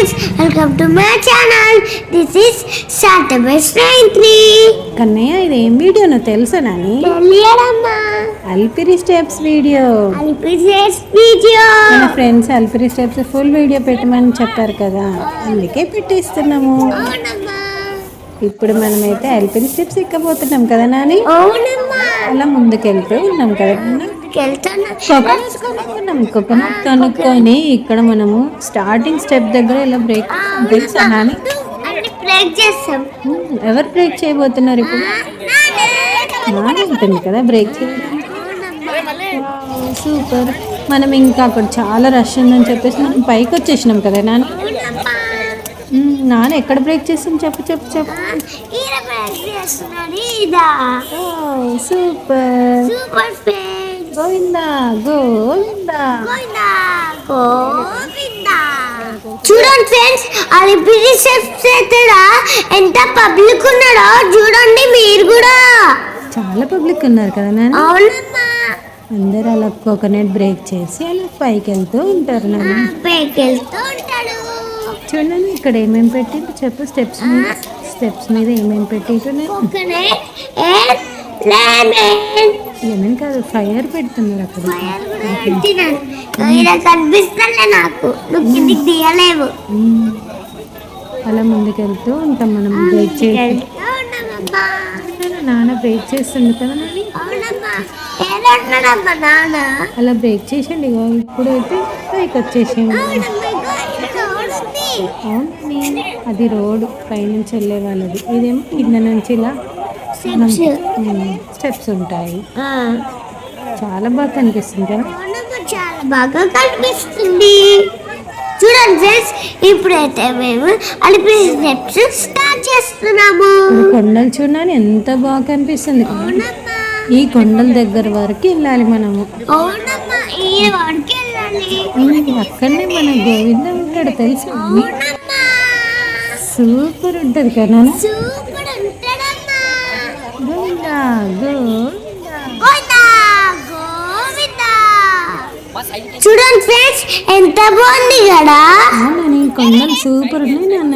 friends, welcome to my channel. This is Saturday 93. Kannayya ఇది ఏం వీడియోనో తెలుసా నాని? తెలియడమ్మా. Alipiri steps video. మన friends Alipiri steps full video పెట్టమని చెప్పారు కదా, అందుకే పెట్టిస్తున్నాము. ఇప్పుడు మనమైతే అల్పిరి స్టెప్స్ ఎక్కబోతున్నాం కదా నాని. అలా ముందుకెళ్తూ ఉన్నాం కదా. కోకోనట్ కనుక్కొని ఇక్కడ మనము స్టార్టింగ్ స్టెప్ దగ్గర ఇలా బ్రేక్ తెలుసా నాని? ఎవరు బ్రేక్ చేయబోతున్నారు ఇప్పుడు? నాని ఉంటుంది కదా బ్రేక్ చేయడం. సూపర్. మనం ఇంకా అక్కడ చాలా రష్ ఉందని చెప్పేసి మనం పైకి వచ్చేసినాం కదా నాని. నాన్న ఎక్కడ బ్రేక్ చేస్తాం చెప్పు చెప్పు చెప్పు. సూపర్. గోవిందా గోవిందా. చూడండి ఫ్రెండ్స్, అలిపిరి స్టెప్స్ ఎంత పబ్లిక్ ఉన్నాడో చూడండి మీరు కూడా. చాలా పబ్లిక్ ఉన్నారు కదా నాన్న. అవునమ్మా. అందరు అలా కోకోనట్ బ్రేక్ చేసి అలా పైకి వెళ్తూ ఉంటారు నాన్న. పైకి వెళ్తూ ఉంటాడు. చూడండి ఇక్కడ ఏమేమి పెట్టింది చెప్పు. స్టెప్స్ మీద ఏమేమి పెట్టిండ్రు? లెమన్ కాదు, ఫైర్ పెడుతున్నారు అక్కడ. కనిపిస్తలే నాకు, దిగలేవు. అలా ముందుకెళ్తూ ఉంటాం మనం. బ్రేక్ చేసి నాన్న బ్రేక్ చేస్తుండే కదా నాని. అలా బ్రేక్ చేసండి. ఇప్పుడైతే పైకి వచ్చేసింది. అవునండి, అది రోడ్ పైనుంచి వెళ్ళే వాళ్ళది. ఇదేమో కింద నుంచి ఇలా స్టెప్స్ ఉంటాయి. చాలా బాగా కనిపిస్తుంది కదా. చాలా బాగా కనిపిస్తుంది. చూడండి ఫ్రెండ్స్, ఇప్పుడైతే మేము అలిపిరి స్టెప్స్ స్టార్ట్ చేస్తున్నాము. కొండలు చూడండి ఎంత బాగా కనిపిస్తుంది. ఈ కొండల దగ్గర వరకు వెళ్ళాలి మనము. అక్కడనే మన గోవింద ఉంటాడు తెలుసా? సూపర్ ఉంటుంది కదా. గోవిందా చూడండి ఫ్రెండ్స్, ఎంత బాగుంది కదా. కొండలు సూపర్ ఉన్నాయి నాన్న.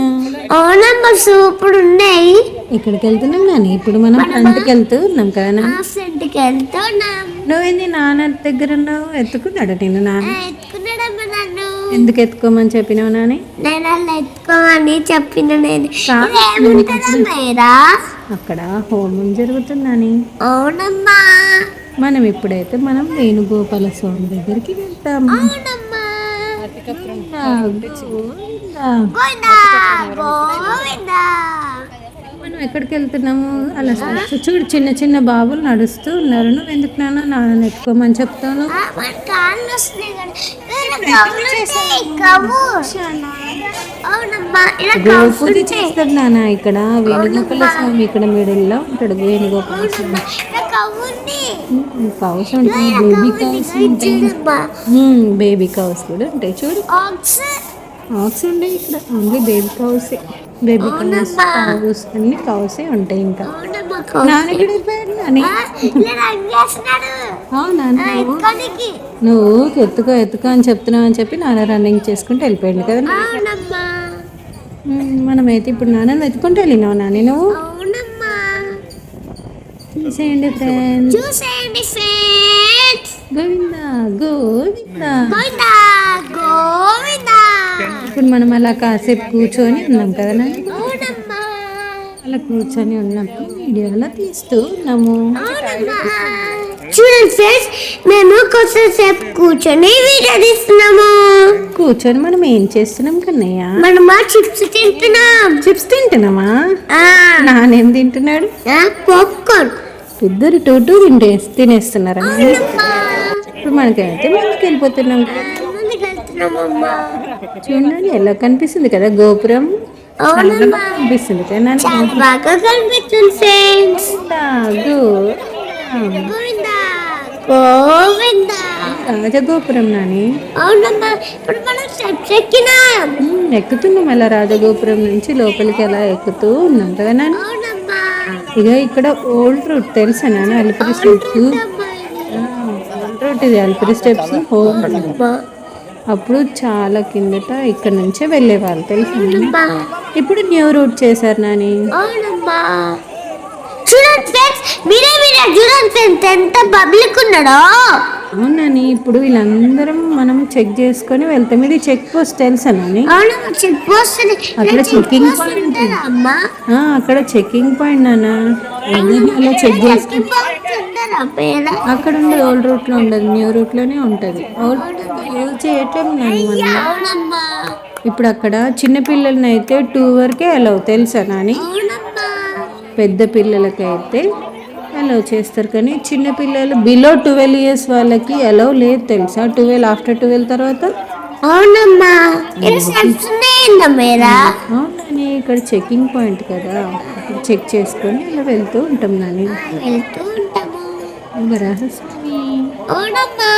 అవునమ్మా, సూపర్ ఉన్నాయి. ఇక్కడికి వెళ్తున్నాం కానీ ఇప్పుడు మనం ఫ్రంట్కి వెళ్తూ ఉన్నాం కదా. ఫ్రంట్కి వెళ్తున్నాం. నువ్వేంది నాన్న దగ్గర ఉన్నావు? ఎత్తుకున్నాడు నేను. నాన్న ఎత్తుకున్నాడమ్మా నన్ను. ఎందుకు ఎత్తుకోమని చెప్పినావు నాని? నేను అలా ఎత్తుకోమని చెప్పిన. నేను అక్కడ హోమం జరుగుతుందని. అవునమ్మా. మనం ఇప్పుడైతే మనం వేణుగోపాల స్వామి దగ్గరికి వెళ్తాం. మనం ఎక్కడికి వెళ్తున్నాము? అలా చూడు, చిన్న చిన్న బాబులు నడుస్తూ ఉన్నారు. నువ్వు ఎందుకు నాన్న ఎత్తుకోమని చెప్తాను? గోపూజ చేస్తారు నాన్న. ఇక్కడ వేణుగోపాల స్వామి ఇక్కడ మిడిల్లో ఉంటాడు. వేణుగోపాల స్వామి కౌస్ ఉంటాయి, బేబీ కౌస్ ఉంటాయి, బేబీ కౌస్ కూడా ఉంటాయి. చూడు, ఆక్స్ ఉండే ఇక్కడ ఓన్లీ బేబీ కౌసే. బేబీ కౌస్ అన్ని కౌసే ఉంటాయి. ఇంకా నువ్వు ఎత్తుకో అని చెప్తున్నావు అని చెప్పి నాన్న రన్నింగ్ చేసుకుంటూ వెళ్ళిపోయింది కదా. మనమైతే ఇప్పుడు నాన్న ఎత్తుకుంటూ వెళ్ళినావు నాని. నువ్వు చూసేయండి ఫ్రెండ్స్. గోవిందా గోవిందా. ఇప్పుడు మనం అలా కాసేపు కూర్చొని ఉన్నాం కదా. అలా కూర్చొని ఉన్నప్పుడు వీడియో అలా తీస్తూ ఉన్నాము. చూడండి ఫ్రెండ్స్, మేము కొంచెంసేపు కూర్చొని వీడియో తీస్తున్నాము. కూర్చొని మనం ఏం చేస్తున్నాం కన్నయ్య? మనం చిప్స్ తింటున్నాం. చిప్స్ తింటున్నామా? నానేం తింటున్నాడు? పాప్కార్న్. ఇద్దరు టూ తినేస్తున్నారా? ఇప్పుడు మనకైతే ముందుకు వెళ్ళిపోతున్నాం. చూడండి ఎలా కనిపిస్తుంది కదా గోపురం. కనిపిస్తుంది కదా. రాజగోపురం నాని. ఎక్కుతున్నాం అలా రాజగోపురం నుంచి లోపలికి ఎలా ఎక్కుతూ ఉన్నాం కదా నాని. ఇక ఇక్కడ ఓల్డ్ రూట్ తెలుసా నాన్న? అలిపిరి స్టెప్స్. ఓల్డ్ రూట్ ఇది అలిపిరి స్టెప్స్. అప్పుడు చాలా కిందట ఇక్కడ నుంచే వెళ్ళేవాళ్ళు తెలుసు. అవునమ్మా. ఇప్పుడు న్యూ రూట్ చేశారు నాని. అవునమ్మా. చూడండి ఫ్రెండ్స్, మీరే చూడండి ఫ్రెండ్స్ ఎంత పబ్లిక్ ఉన్నాడో. అవునని ఇప్పుడు వీళ్ళందరం మనం చెక్ చేసుకొని వెళ్తాం. ఇది చెక్ పోస్ట్ తెలుసా నాని? అవునమ్మా, చెక్ పోస్ట్ అక్కడ చెకింగ్ పాయింట్. అమ్మా. అక్కడ చెకింగ్ పాయింట్ నాన్న. అలా చెక్ చేసుకుని అక్కడ ఉండదు, ఓల్డ్ రూట్ లో ఉండదు, న్యూ రూట్ లోనే ఉంటది. ఓల్డ్ యూజ్ చేయటం నాని మనం. అవునమ్మా. ఇప్పుడు అక్కడ చిన్న పిల్లల్ని అయితే 2 వరకే అలౌ తెలుసా నాని? అవునమ్మా. పెద్ద పిల్లలకైతే అలౌ చేస్తారు, కానీ చిన్న పిల్లలు బిలో 12 ఇయర్స్ వాళ్ళకి అలౌ లేదు తెలుసా. 12 ఆఫ్టర్ 12 తర్వాత. అవునమ్మా. అవునని ఇక్కడ చెకింగ్ పాయింట్ కదా, ఇక్కడ చెక్ చేసుకొని అలా వెళ్తూ ఉంటాం నాని. వెళ్తూ ఉంటాము. వరాహస్వామి అవునమ్మా.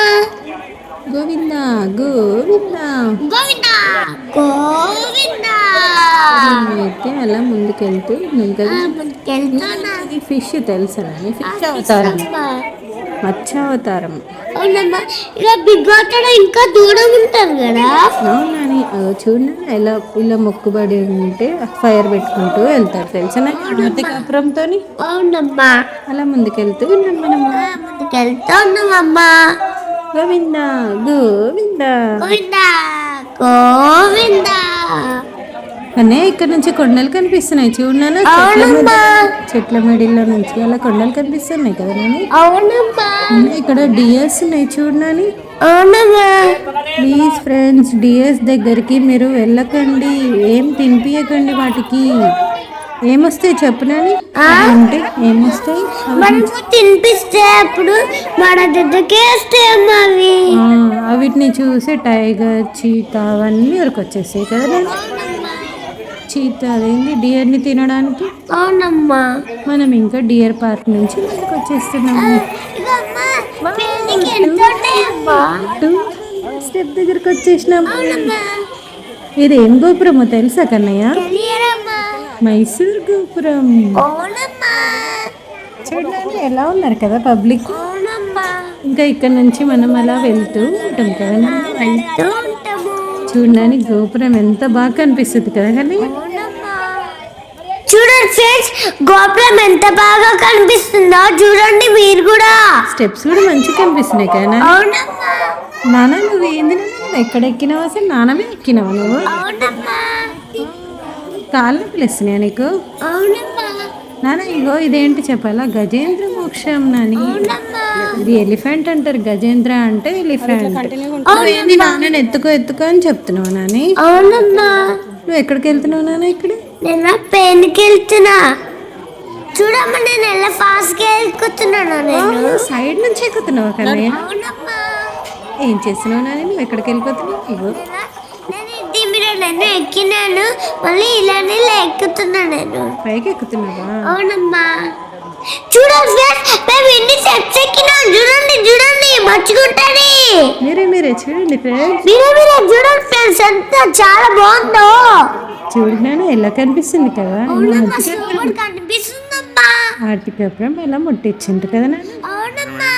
గోవింద గోవింద. గోవిందా గోవిందా. అయితే అలా ముందుకెళ్తూ ఉన్నాం కదా. ముందుకెళ్తున్నా. ఇది ఫిష్ తెలుసా నాని? ఫిష్ అవతారం, మత్స్యావతారం. అవునమ్మా. ఇలా బిగ్ వాటర్ ఇంకా దూరం ఉంటారు కదా. అవునని చూడండి ఎలా ఇలా మొక్కుబడి ఉంటే ఫైర్ పెట్టుకుంటూ వెళ్తారు తెలుసా కాపురంతో. అవునమ్మా. అలా ముందుకెళ్తూ ఉన్నాం మనము. ముందుకెళ్తా ఉన్నామమ్మా. గోవింద గోవింద. గోవిందా గోవిందా. అనే ఇక్కడ నుంచి కొండలు కనిపిస్తున్నాయి చూడనా. చెట్ల మెడిలో నుంచి అలా కొండలు కనిపిస్తున్నాయి కదా నాని. అవునమ్మా. ఇక్కడ డియర్స్ ఉన్నాయి చూడనాని. అవునమ్మా. ప్లీజ్ ఫ్రెండ్స్, డియర్స్ దగ్గరికి మీరు వెళ్ళకండి, ఏం తినిపించకండి వాటికి. ఏమొస్తాయి చెప్పునని అంటే ఏమొస్తాయి? మనము తినిపిస్తే అప్పుడు మన దగ్గరకే వస్తాయమ్మా అవి. వీటిని చూసి టైగర్, చీతా అవన్నీ వరకు వచ్చేస్తాయి కదా. చీతా అదేంటి డియర్ని తినడానికి. అవునమ్మా. మనం ఇంకా డియర్ పార్క్ నుంచి బయటకు వచ్చేస్తున్నాము. స్టెప్ దగ్గరకు వచ్చేసినాము. ఇదేం గోపురమో తెలుసా కన్నయ్య? మైసూర్ గోపురం. చూడండి ఎలా ఉన్నారు కదా పబ్లిక్. ఇంకా ఇక్కడ నుంచి మనం అలా వెళ్తూ ఉంటాం కదా. చూడడానికి గోపురం ఎంత బాగా కనిపిస్తుంది కదా. కానీ చూడండి ఫ్రెండ్స్, గోపురం ఎంత బాగా కనిపిస్తుందో చూడండి మీరు కూడా. స్టెప్స్ కూడా మంచిగా కనిపిస్తున్నాయి కదా. నాన్న నువ్వు ఏంది ఎక్కడ ఎక్కినావు? అసలు నాన్నమే ఎక్కినావు నువ్వు? కాళ్ళు పిలుస్తున్నాయా నీకు? నాన్న ఇగో ఇదేంటి చెప్పాలా? గజేంద్ర మోక్షం నాని. ఇది ఎలిఫెంట్ అంటారు, గజేంద్ర అంటే ఎలిఫెంట్. నాన్నని ఎత్తుకో ఎత్తుకో అని చెప్తున్నావు నాని. నువ్వు ఎక్కడికి వెళ్తున్నావు నాన్న? ఇక్కడ నేను పెన్కి వెళ్తున్నా. చూడమ్మా, నేను ఎలా ఫాస్ట్ గా ఎక్కుతున్నాను. నేను సైడ్ నుంచి ఎక్కుతున్నావు కదా. ఏం చేస్తున్నావు నాని? నువ్వు ఎక్కడికి వెళ్ళిపోతున్నావు? ఇగో నేను ఎక్కినాను, మళ్ళీ ఇలానే ఎక్కుతున్నా. నేను పైకి ఎక్కుతున్నావా? అవునమ్మా. చూడండి మేము ఎన్ని స్టెప్స్ ఎక్కినాం. చూడండి చూడండి మర్చికుంటాది. మీరే చూడండి ఫ్రెండ్స్. మీరే చూడండి ఫ్రెండ్స్, ఎంత చాలా బాగుందో చూడగానే ఎలా కనిపిస్తుంది కదా. కనిపిస్తుందమ్మా. ఆర్టి గోపురం ఎలా ముట్టించింది కదా నాన్న. అవునమ్మా.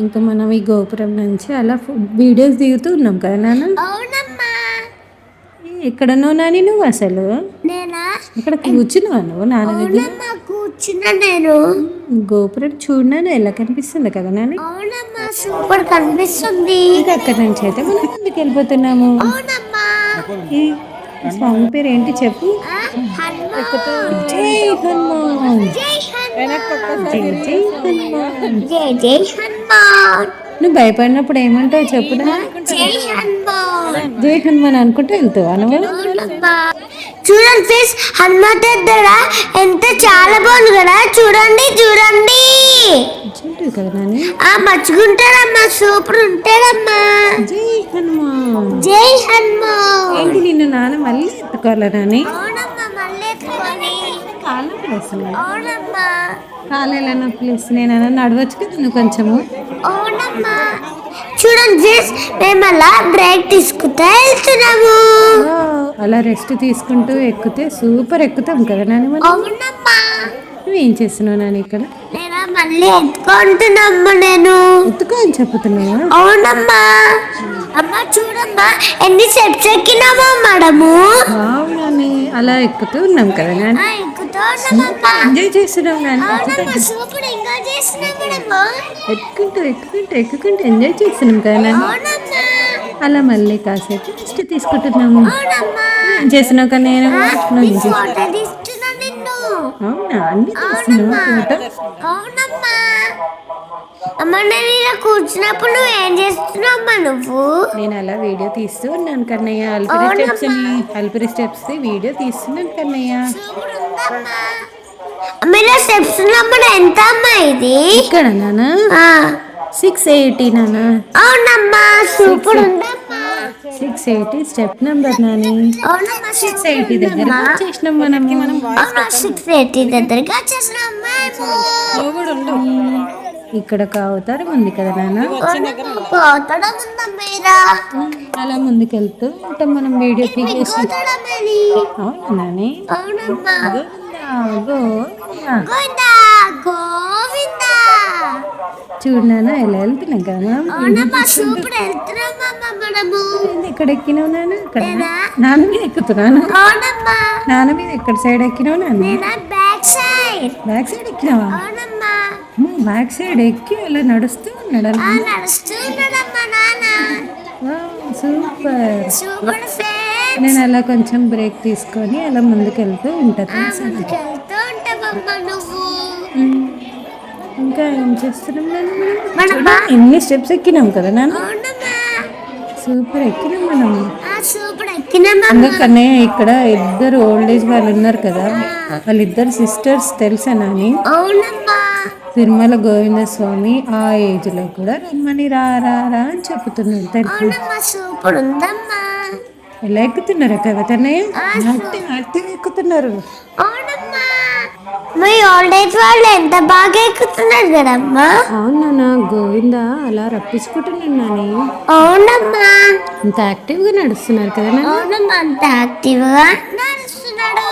ఇంకా మనం ఈ గోపురం నుంచి అలా వీడియోస్ దిగుతూ ఉన్నాం కదా నాన్న. అవునమ్మా. ఎక్కడనో నాని నువ్వు అసలు? నేనా? ఇక్కడ కూర్చున్నావా నువ్వు నాన్న దగ్గర? కూర్చున్నా నేను. గోపురం చూడనా ఎలా కనిపిస్తుంది కదా నాని. అవునమ్మా, సూపర్ కనిపిస్తుంది. అక్కడ నుంచి అయితే మనం ముందుకు వెళ్ళిపోతున్నాము. అవునమ్మా. ఈ స్వామి పేరు ఏంటి చెప్పు? జై హనుమాన్. జై హనుమాన్. జై జై హనుమాన్. నువ్వు భయపడినప్పుడు ఏమంటావు చెప్పు? జై హనుమాన్. జై హనుమాన్ అనుకుంటూ వెళ్తావా నువ్వు? చూడండి ఫ్రెండ్స్, హనుమాన్ దగ్గర ఎంత చాలా బాగుంది కదా. చూడండి చూడండి కదా నాని. మర్చుకుంటారమ్మా, సూపర్ ఉంటారమ్మా. జై హనుమాన్. జై హనుమాన్. ఏంటి నిన్ను నాన్న మళ్ళీ ఎత్తుకోవాలా నాని? అవునమ్మా, మళ్ళీ ఎత్తుకొని. కాళ్ళు వస్తున్నాయి. అవునమ్మా. కాళ్ళు ఎలా నొప్పులు వస్తున్నాయి నాన్న? నడవచ్చు కదా నువ్వు కొంచెము. అవునమ్మా. చూడండి ఫ్రెండ్స్, మేము అలా బ్రేక్ తీసుకుంటా వెళ్తున్నాము. అలా రెస్ట్ తీసుకుంటూ ఎక్కితే సూపర్ ఎక్కుతాం కదా నాని మనం. అవునమ్మా. నువ్వేం చేస్తున్నావు నాని ఇక్కడ? నేను అలా మళ్ళీ ఎత్తుకుంటున్నామ్మా నేను. ఎత్తుకో అని చెప్పుతున్నావా? అవునమ్మా. అమ్మ చూడమ్మా ఎన్ని స్టెప్స్ ఎక్కినామో మేడము. అవునని అలా ఎక్కుతూ ఉన్నాం కదా నాన్న. ఎక్కుతున్నామమ్మా. ఎంజాయ్ చేస్తున్నాం నాన్న. అవునమ్మా సూపర్ ఎంజాయ్ చేస్తున్నాం మేడము. ఎక్కుకుంటూ ఎంజాయ్ చేస్తున్నాం కదా నాన్న. అవునమ్మా. అలా మళ్ళీ కాసేపు రెస్ట్ తీసుకుంటున్నాము. అవునమ్మా. ఏం చేస్తున్నావు కదా నేను? నీకు ఫోటో తీస్తున్నా నిన్ను. అవునా అన్ని తీస్తున్నావా ఫోటో? అవునమ్మా. అమ్మ నేను ఇలా కూర్చున్నప్పుడు నువ్వు ఏం చేస్తున్నావమ్మా నువ్వు? నేను అలా వీడియో తీస్తూ ఉన్నాను కన్నయ్య. అల్పిరి స్టెప్స్ వీడియో తీస్తున్నాను కన్నయ్య. సూపర్ ఉందమ్మా. అమ్మ ఇలా స్టెప్స్ ఉన్నప్పుడు ఎంత అమ్మా ఇది? ఇక్కడ నాన్న 680 నాన్న. అవునమ్మా సూపర్ ఉందమ్మా. 680 స్టెప్ నెంబర్ నాని. అవునమ్మా 680 దగ్గర వచ్చేసినాం మనం. అవునా 680 దగ్గరగా వచ్చేసినాం మేము. ఇక్కడ ఒక అవతారం ఉంది కదా నాన్న. పోతడం ఉందమ్మా ఇలా. అలా ముందుకెళ్తూ ఉంటాం మనం వీడియో తీసేసి. పోతడం ఇది. అవునా నాని? అవునమ్మా. గోవిందా. గోవిందా గోవిందా. చూడు నాన్న ఇలా వెళ్తున్నాం కదా మనం. అవునమ్మా సూపర్ వెళ్తున్నామమ్మా మనము. ఎక్కడ ఎక్కినావు నాన్న? ఇక్కడ నాన్న మీద ఎక్కుతున్నాను. అవునమ్మా. నాన్న మీద ఎక్కడ సైడ్ ఎక్కినావు నాన్న? నేను బ్యాక్ సైడ్. బ్యాక్ సైడ్ ఎక్కినావా? అవునమ్మా. బ్యాక్ సైడ్ ఎక్కి అలా నడుస్తూ ఉన్నాడు. నడుస్తూ ఉన్నాడమ్మా నాన్న. సూపర్. Super friends. నేను అలా కొంచెం బ్రేక్ తీసుకొని అలా ముందుకెళ్తూ ఉంటాను. ముందుకెళ్తూ ఉంటావమ్మా నువ్వు. ఇంకా ఏం చేస్తున్నాం మనమ్మా. ఎన్ని స్టెప్స్ ఎక్కినాం కదా నాన్న. అవునమ్మా. సూపర్ ఎక్కినాం మనం. సూపర్ ఎక్కినామమ్మా. అందుకనే ఇక్కడ ఇద్దరు ఓల్డ్ ఏజ్ వాళ్ళు ఉన్నారు కదా, వాళ్ళిద్దరు సిస్టర్స్ తెలుసా నాని? అవునమ్మా. తిరుమల గోవింద స్వామి ఆ ఏజ్ లో కూడా రమ్మని రా రా రా అని చెప్తున్నారు తెలుసు. అవునమ్మా సూపర్ ఉందమ్మా. ఎలా ఎక్కుతున్నారు కదా కన్నయ్య? యాక్టివ్ ఎక్కుతున్నారు. అవునమ్మా. మీ ఓల్డ్ ఏజ్ వాళ్ళు ఎంత బాగా ఎక్కుతున్నారు కదమ్మా. అవునా గోవింద అలా రప్పించుకుంటున్నాను నాని. అవునమ్మా. అంత యాక్టివ్ గా నడుస్తున్నారు కదా నాన్న. అవునమ్మా అంత యాక్టివ్ గా నడుస్తున్నాడు.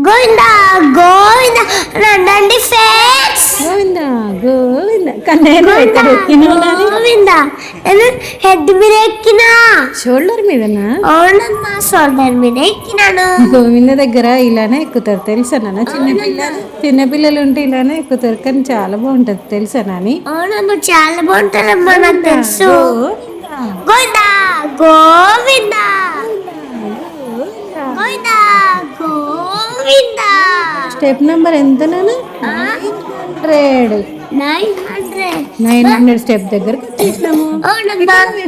గోవిందా గోవిందా రండి ఫ్రెండ్స్. గోవింద గోవింద కన్నయ్య ఎక్కడ ఎక్కినావు నాని? గోవిందా నేను హెడ్ మీద ఎక్కినా. షోల్డర్ మీదనా? అవునమ్మా షోల్డర్ మీద ఎక్కినాను. గోవింద దగ్గర ఇలానే ఎక్కుతారు తెలుసా నాన్న. చిన్నపిల్లలు ఉంటే ఇలానే ఎక్కుతారు కానీ చాలా బాగుంటది తెలుసా నాని. అవునమ్మా చాలా బాగుంటుందమ్మా నాకు తెలుసు. గోవిందా గోవిందా గోవిందా గోవిందా. స్టెప్ నెంబర్ ఎంత నాన్న? 900 స్టెప్ దగ్గరకు వచ్చేసినాము.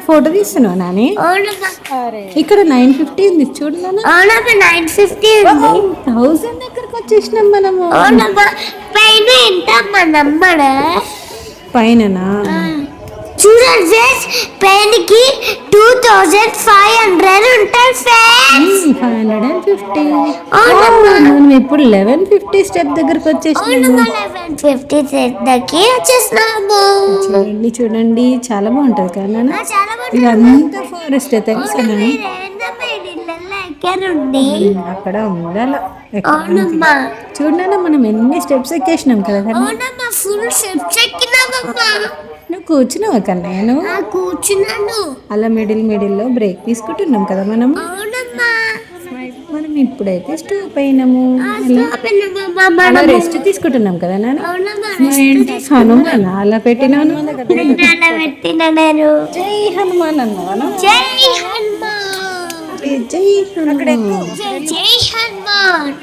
ఫోటో తీస్తున్నావు నాని. ఇక్కడ 950 ఉంది చూడు నాన్న. 950 ఉంది. 1000 దగ్గరకు వచ్చేసినాం మనము. పైన ఎంత నమ్మడ పైననా? చూడండి ఫ్రెండ్స్ పైనకి 2500 ఉంటాయి ఫ్రెండ్స్. 550. మనం ఇప్పుడు 1150 స్టెప్ దగ్గరకు వచ్చేసినాము. 1150 స్టెప్ దగ్గరికి వచ్చేసినాము. చూడండి చాలా బాగుంటది కదా. చాలా ఇదంతా ఫారెస్ట్ తెలుసా నాని. అక్కడ ఉండాల. చూడన్నా మనం ఎన్ని స్టెప్స్ ఎక్కేసినాం కదా. ఫుల్ స్టెప్స్ ఎక్కినామమ్మా. నువ్వు కూర్చున్నావా కన్నయ్య? కూర్చున్నాను. అలా మిడిల్లో బ్రేక్ తీసుకుంటున్నాం కదా మనం. మనం ఇప్పుడైతే స్టాప్ అయినాము. రెస్ట్ తీసుకుంటున్నాం కదా నాన్న. ఏంటి హనుమాన్ అలా పెట్టినాను? జై హనుమాన్ అన్నాను. జై హనుమాన్. జై హనుమాన్. జై హనుమాన్.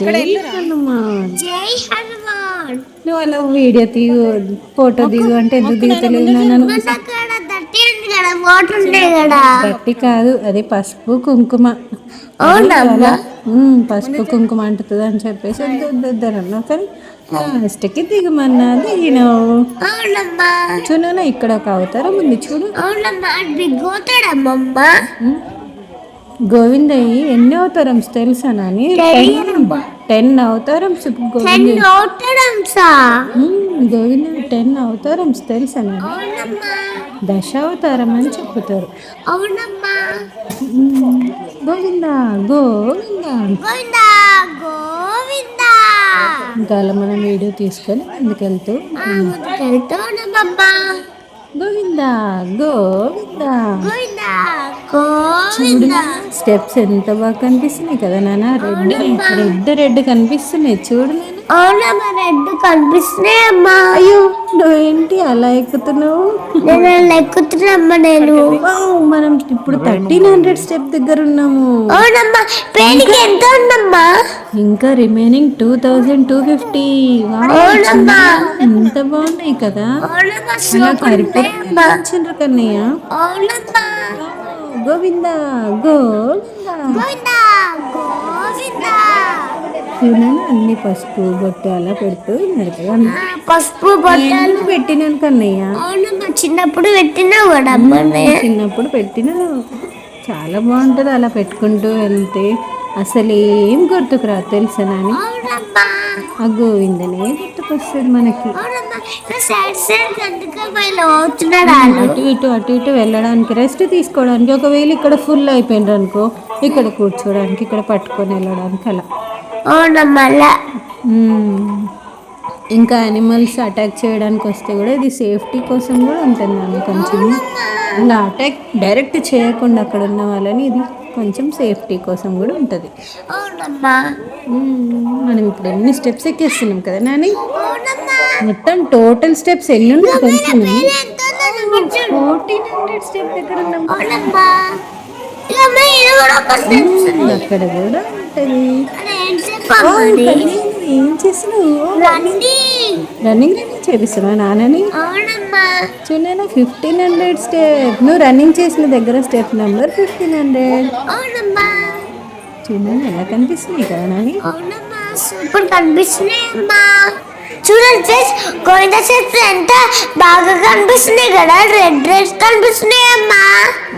జై హనుమాన్. జై హనుమాన్. నువ్వు అలా వీడియో దిగు ఫోటో దిగు అంటే ఎందుకు దిగుతలేవు నన్ను? గట్టి కాదు అది పసుపు కుంకుమ. పసుపు కుంకుమ అంటుతుంది అని చెప్పేసి వద్దొద్దరన్నా కానీ లాస్ట్కి దిగమన్నా దిగినావు. చూడనా ఇక్కడ ఒక అవతారం ఉంది చూడు. గోవిందయ్య ఎన్ని అవతారమ్స్ తెలుసా నాని? 10 అవతారమ్స్. గోవింద 10 అవతారమ్స్ తెలుసా నాని? దశావతారం అని చెప్తారు. గోవింద గోవింద గోవిందా గోవిందా ఇంకా అలా మనం వీడియో తీసుకొని ముందుకెళ్తూ ముందుకెళ్తూ ఉన్నామమ్మా. గోవిందా గోవిందా. గోవిందా చూడు గోవిందా. స్టెప్స్ ఎంత బాగా కనిపిస్తున్నాయి కదా నాన్న. రెడ్ కనిపిస్తున్నాయి చూడు నాన్న. అవునమ్మా, రెడ్ కనిపిస్తున్నాయి అమ్మా. అయ్యో నువ్వేంటి అలా ఎక్కుతున్నావు? నేను ఎక్కుతున్నామ్మా నేను. వావ్, మనం ఇప్పుడు 1300 స్టెప్ దగ్గర ఉన్నాము. అవునమ్మా, పేరుకి ఎంత ఉందమ్మా? ఇంకా రిమైనింగ్ 2250. అవునమ్మా. ఎంత బాగున్నాయి కదా. అవునమ్మా, అలా సూపర్ ఉన్నాయమ్మా. కరిపించారు కన్నయ్య. అవునమ్మా. గోవిందా గోవిందా. గోవిందా గోవిందా. చూడని అన్ని పసుపు బొట్టు అలా పెడుతూ ఉన్నారు కదా. పసుపు బొట్టాలు పెట్టినాను కన్నయ్య. అవునమ్మా, చిన్నప్పుడు పెట్టినావు కూడా అమ్మా. చిన్నప్పుడు పెట్టిన చాలా బాగుంటుంది అలా పెట్టుకుంటూ వెళ్తే. అసలు ఏం గుర్తుకురా తెలుసా నాని. అవునమ్మా. ఆ గోవిందనే గుర్తుకొస్తుంది మనకి. అవునమ్మా, సైడ్ సైడ్ గంటకాయలు అవుతున్నాడు. అటు ఇటు వెళ్ళడానికి, రెస్ట్ తీసుకోవడానికి. ఒకవేళ ఇక్కడ ఫుల్ అయిపోయింది అనుకో, ఇక్కడ కూర్చోడానికి, ఇక్కడ పట్టుకొని వెళ్ళడానికి అలా. అవునమ్మా. ఇంకా యానిమల్స్ అటాక్ చేయడానికి వస్తే కూడా ఇది సేఫ్టీ కోసం కూడా ఉంటుంది అన్న కొంచెం. అలా అటాక్ డైరెక్ట్ చేయకుండా అక్కడ ఉన్న వాళ్ళని ఇది కొంచెం సేఫ్టీ కోసం కూడా ఉంటుంది. అవునమ్మా. మనం ఇప్పుడు ఎన్ని స్టెప్స్ ఎక్కేస్తున్నాం కదా నాని. అవునమ్మా. మొత్తం టోటల్ స్టెప్స్ ఎన్ని ఉన్నాయి తెలుసా? పేరు ఎంత ఉందో చూడు. 1400 స్టెప్ దగ్గర ఉన్నాం. అవునమ్మా. ఇక అమ్మా, ఇది కూడా ఒక steps ఉంది. అక్కడ కూడా ఉంటుంది. అది ఏం చెప్పమ్మా అది? ఏం చేసినావు? రన్నింగ్ చేపిస్తున్నావు నాన్నని. అవునమ్మా. చూడైనా 1500 స్టెప్. నువ్వు రన్నింగ్ చేసిన దగ్గర స్టెప్ నెంబర్ 1500. అవునమ్మా. చూడని ఎలా కనిపిస్తున్నాయి కదా నాని. అవునమ్మా, సూపర్ కనిపిస్తున్నాయి అమ్మా. చూడండి ఫ్రెండ్స్, గోవింద చెట్లు ఎంత బాగా కనిపిస్తున్నాయి కదా. రెడ్ కనిపిస్తున్నాయి అమ్మా.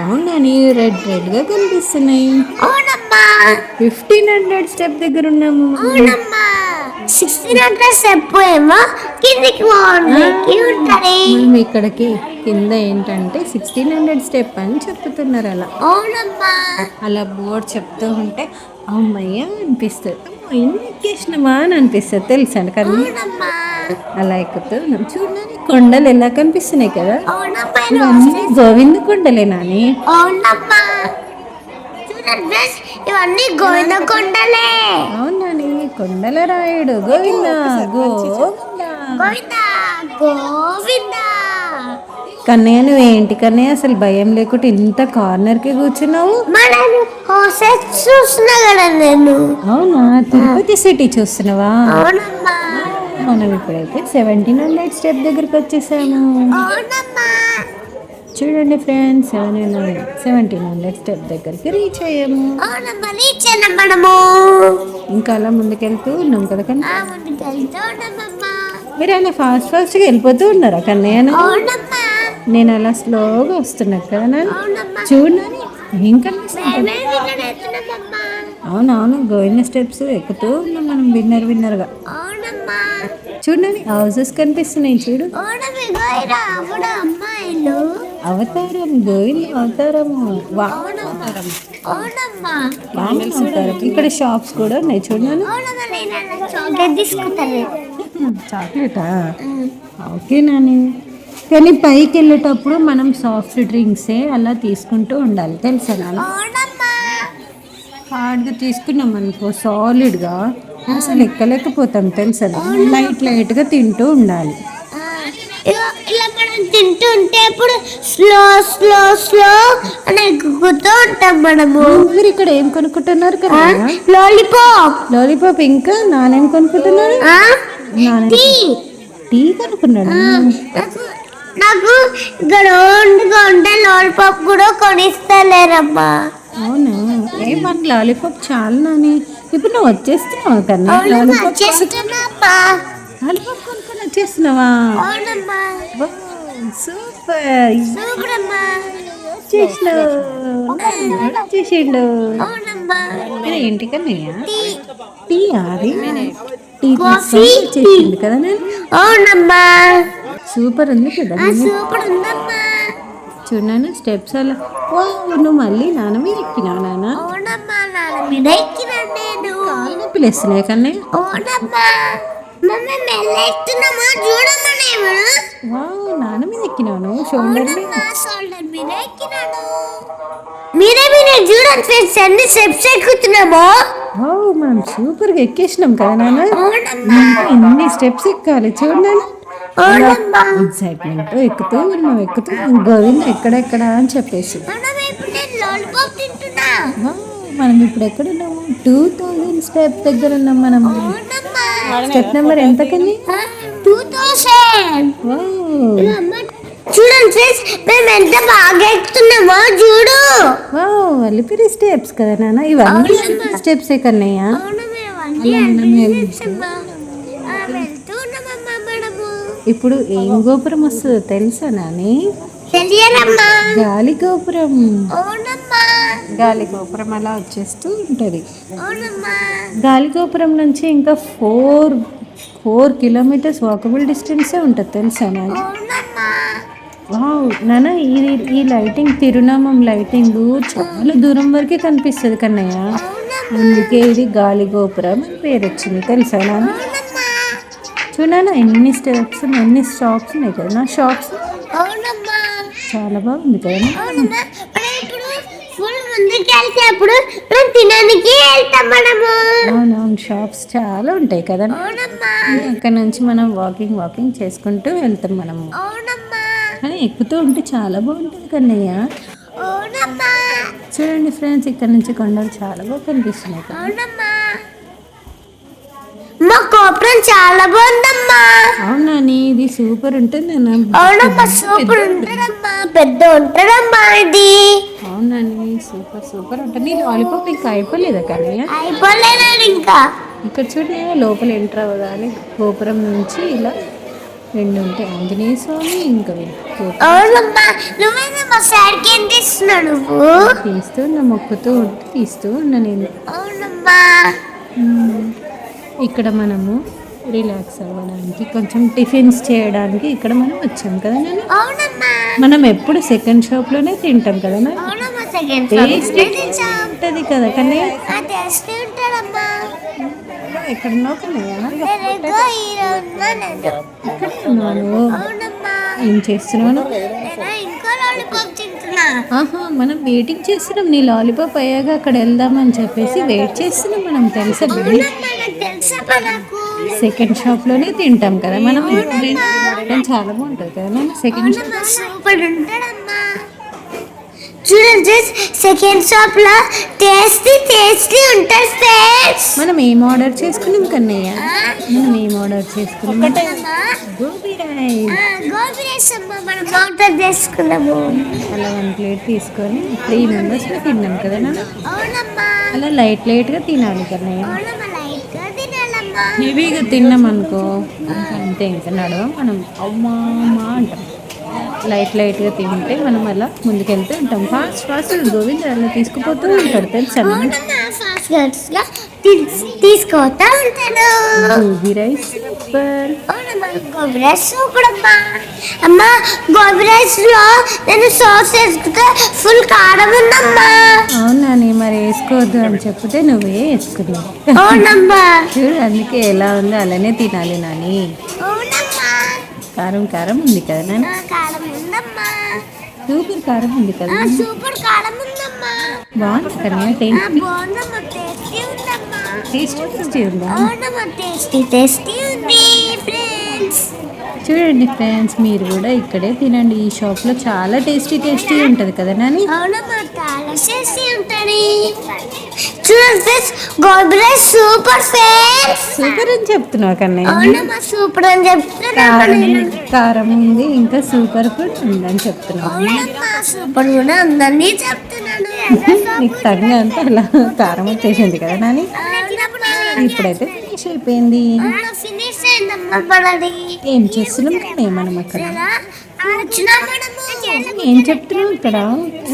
అవునని రెడ్గా కనిపిస్తున్నాయి. అవునమ్మా. 1500 స్టెప్ దగ్గర ఉన్నాము. అవునమ్మా. 1600 స్టెప్ ఏమో కిందికి ఉంటుంది. మనం ఇక్కడికి కింద ఏంటంటే 1600 స్టెప్ అని చెప్తున్నారు అలా. అవునమ్మా. అలా బోర్డు చెప్తూ ఉంటే అమ్మయ్య అనిపిస్తుంది. ఎన్ని ఎక్కేసినామా అని అనిపిస్తుంది తెలుసా కదా. అవునమ్మా. అలా ఎక్కుతూ ఉన్నాం. చూడండి కొండలు ఎలా కనిపిస్తున్నాయి కదా. అవునమ్మా. ఇవన్నీ గోవింద కొండలే నాని. అవునమ్మా. చూడండి ఫ్రెండ్స్, ఇవన్నీ గోవింద కొండలే. అవునని కొండల రాయుడు గోవింద గోవింద. గోవింద గోవింద. కన్నయ్య నువ్వేంటి కన్నయ్య అసలు భయం లేకుండా ఇంత కార్నర్కి కూర్చున్నావు? నేను హోసెస్ చూస్తున్నా కదా నేను. అవునా, తిరుపతి సిటీ చూస్తున్నావా? అవునమ్మా. మనం ఇప్పుడైతే 1700 స్టెప్ దగ్గరికి వచ్చేసాము. అవునమ్మా. చూడండి ఫ్రెండ్స్, 1700 స్టెప్ దగ్గరికి రీచ్ అయ్యాము. అవునమ్మా, రీచ్ అయినా మనము. ఇంకా అలా ముందుకెళ్తూ ఉన్నాం కదా కన్నా. ముందుకెళ్తూ ఉన్నామమ్మా. మీరు అలా ఫాస్ట్గా వెళ్ళిపోతూ ఉన్నారా కన్నయ్య? అవునమ్మా. నేను అలా స్లోగా వస్తున్నా కదా నాన్న. అవునమ్మా. చూడని ఏం కనిపిస్తుంది. అవునవును, గోవింద స్టెప్స్ ఎక్కుతూ ఉన్నాం మనం విన్నర్గా. అవునమ్మా. చూడండి హౌసెస్ కనిపిస్తున్నాయి చూడు. అమ్మాయిలు అవతారం గోవింద అవతారం. అవునమ్మా. అవతారం. ఇక్కడ షాప్స్ కూడా ఉన్నాయి చూడండి. చాక్లెటా? ఓకే నాని. కానీ పైకి వెళ్ళేటప్పుడు మనం సాఫ్ట్ డ్రింక్సే అలా తీసుకుంటూ ఉండాలి తెలుసా నాన్న. హార్డ్గా తీసుకున్నాం అనుకో సాలిడ్గా అసలు ఎక్కలేకపోతాం తెలుసా. లైట్గా తింటూ ఉండాలి. ఇలా మనం తింటుంటే ఇప్పుడు స్లో అని ఎక్కుతూ ఉంటాం మనము. మీరు ఇక్కడ ఏం కొనుక్కుంటున్నారు కదా? లాలీపాప్. ఇంకా నానేం కొనుక్కుంటున్నారు? టీ కొనుక్కున్నాడు. నాకు గ్రౌండ్గా ఉంటే లాలీపాప్ కూడా కొనిస్తలేరమ్మా. అవునా, మన లాలీపాప్ చాలా నాని. ఇప్పుడు నువ్వు వచ్చేస్తున్నావు కన్నా. లాలీపాప్ కొనుక్కొని వచ్చేస్తున్నావా? సూపర్ వచ్చేసిండు. ఏంటి కన్నయ్య? టీ అది టీ వచ్చేసింది కదా నేను. అవునమ్మా. సూపర్ ఉంది కదా. సూపర్ ఉందమ్మా. చూడనా స్టెప్స్ అలా. నువ్వు మళ్ళీ నాన్న మీద ఎక్కినావు నాన్న. అవునమ్మా, నాన్న మీద ఎక్కినా నేను. నొప్పులు వేస్తున్నాయి కన్నా. అవునమ్మా మమ్మీ మెల్లెత్తున్నామా చూడమ్మా నేను. వావ్, నాన్న మీద ఎక్కినాను, షోల్డర్ మీద. షోల్డర్ మీద ఎక్కినాను. మీరే చూడండి ఫ్రెండ్స్, అన్ని స్టెప్స్ ఎక్కుతున్నామా. వావ్, మనం సూపర్గా ఎక్కేసినాం కదా నాన్న. ఎన్ని స్టెప్స్ ఎక్కాలి చూడండి. ఎక్సైట్మెంట్ ఎక్కుతూ ఉన్నాం, ఎక్కుతూ గోవింద ఎక్కడెక్కడ అని చెప్పేసి. వావ్, మనం ఇప్పుడు ఎక్కడ ఉన్నాము? 2000 స్టెప్ దగ్గర ఉన్నాం మనం. స్టెప్ నెంబర్ ఎంత కన్నా? 2000. వావ్, చూడండి ఫ్రెండ్స్, మేము ఎంత బాగా ఎక్కుతున్నామో చూడు. వావ్, అలిపిరి స్టెప్స్ కదా నాన్న. ఇవన్నీ స్టెప్స్ కన్నయ్య. ఇప్పుడు ఏం గోపురం వస్తుందో తెలుసా నాని? గాలి గోపురం. గాలి గోపురం అలా వచ్చేస్తూ ఉంటది. గాలి గోపురం నుంచి ఇంకా 4 కిలోమీటర్స్ వాకబుల్ డిస్టెన్సే ఉంటుంది తెలుసా నాని? వావ్ నాన్న, ఈ లైటింగ్, తిరునామం లైటింగ్ చాలా దూరం వరకే కనిపిస్తుంది కన్నయ్య. అందుకే ఇది గాలి గోపురం అని పేరు వచ్చింది తెలుసా నాన్న? చూడనా ఎన్ని స్టెప్స్, ఎన్ని షాప్స్ ఉన్నాయి కదా నా. షాప్స్ చాలా బాగుంది కదా. అవునవును, షాప్స్ చాలా ఉంటాయి కదా. అక్కడ నుంచి మనం వాకింగ్ చేసుకుంటూ వెళ్తాం మనము. కానీ ఎక్కుతూ ఉంటే చాలా బాగుంటుంది కన్నయ్య. చూడండి ఫ్రెండ్స్, ఇక్కడ నుంచి కొండలు చాలా బాగా కనిపిస్తున్నాయి కదా. మా గోపురం చాలా బాగుందమ్మా. అవునా, ఇది సూపర్ ఉంటుంది అన్న. అవునమ్మా, సూపర్ ఉంటుందమ్మా, పెద్ద ఉంటుందమ్మా ఇది. అవునా, సూపర్ ఉంటుంది. నీ లాలీపాప్ ఇంకా అయిపోలేదా కానీ? అయిపోలేదు ఇంకా. ఇక్కడ చూడండి, లోపల ఎంటర్ అవ్వగానే గోపురం నుంచి ఇలా 2 ఉంటాయి, ఆంజనేయ స్వామి ఇంకా. అవునమ్మా, నువ్వేనా మా సార్కి ఏం తీస్తున్నావు? నువ్వు తీస్తూ ఉన్నా, మొక్కుతూ ఉంటే తీస్తూ ఉన్నా నేను. అవునమ్మా. ఇక్కడ మనము రిలాక్స్ అవ్వడానికి, కొంచెం టిఫిన్స్ చేయడానికి ఇక్కడ మనం వచ్చాం కదా నేను. మనం ఎప్పుడు సెకండ్ షాప్లోనే తింటాం కదా. ఉంటుంది కదా కానీ. ఎక్కడున్నావు కన్నయ్య? ఏం చేస్తున్నాను? ఆహా, మనం వెయిటింగ్ చేస్తున్నాం. నీ లాలీపాప్ అయ్యాక అక్కడ వెళ్దామని చెప్పేసి వెయిట్ చేస్తున్నాం మనం తెలుసా. సెకండ్ షాప్ లోనే తింటాం కదా మనం. చాలా బాగుంటుంది కదా మనం సెకండ్ షాప్. చూడండి, సెకండ్ షాప్ లో టేస్టీ ఉంటుంది ఫ్రెండ్స్. మనం ఏం ఆర్డర్ చేసుకున్నాం కన్నయ్య? మనం ఏం ఆర్డర్ చేసుకున్నాం? గోబీ రైస్ మనం ఆర్డర్ చేసుకున్నాము. అలా 1 ప్లేట్ తీసుకొని 3 మెంబర్స్ తిన్నాం కదా నాన్న. అలా లైట్ గా తినాలి కన్నయ్య. హెవీగా తిన్నాం అనుకో అంతే, ఇంకా నడవ మనం అమ్మా అంటాం. లైట్గా తింటే మనం అలా ముందుకెళ్తూ ఉంటాం. ఫాస్ట్ గోవింద అలా తీసుకుపోతూ ఉంటాడు తెలుసా. తీసుకోతా ఉంటాను. Gobi rice super. Gobi rice super అమ్మా. అమ్మా, గోబీ రైస్ లో నేను సాస్ వేసుకుంటే ఫుల్ కారం ఉందమ్మా. అవునా, మరి వేసుకోవద్దు అని చెప్తే నువ్వే వేసుకున్నావు. అవునమ్మా. చూడు, అందుకే ఎలా ఉందో అలానే తినాలి నాని. కారం ఉంది కదా నాన్న. సూపర్ కారం ఉంది కదా. బాగుంది కదా. టేస్టీ ఉందా? చూడండి ఫ్రెండ్స్, మీరు కూడా ఇక్కడే తినండి. ఈ షాప్ లో చాలా టేస్టీ ఉంటుంది కదా నాని. సూపర్ అని చెప్తున్నావు కన్నయ్య. సూపర్ అని చెప్తున్నా. కారం ఉంది, ఇంకా సూపర్ కూడా ఉందని చెప్తున్నావు. సూపర్ కూడా ఉందని చెప్తున్నాను. నీకు తగ్గ అంతా అలా కారం వచ్చేసింది కదా నాని. ఇప్పుడైతే ఫినిష్ అయిపోయింది. ఏం చేస్తున్నాం కానీ మనం అక్కడ? ఏం చెప్తున్నాం ఇక్కడ?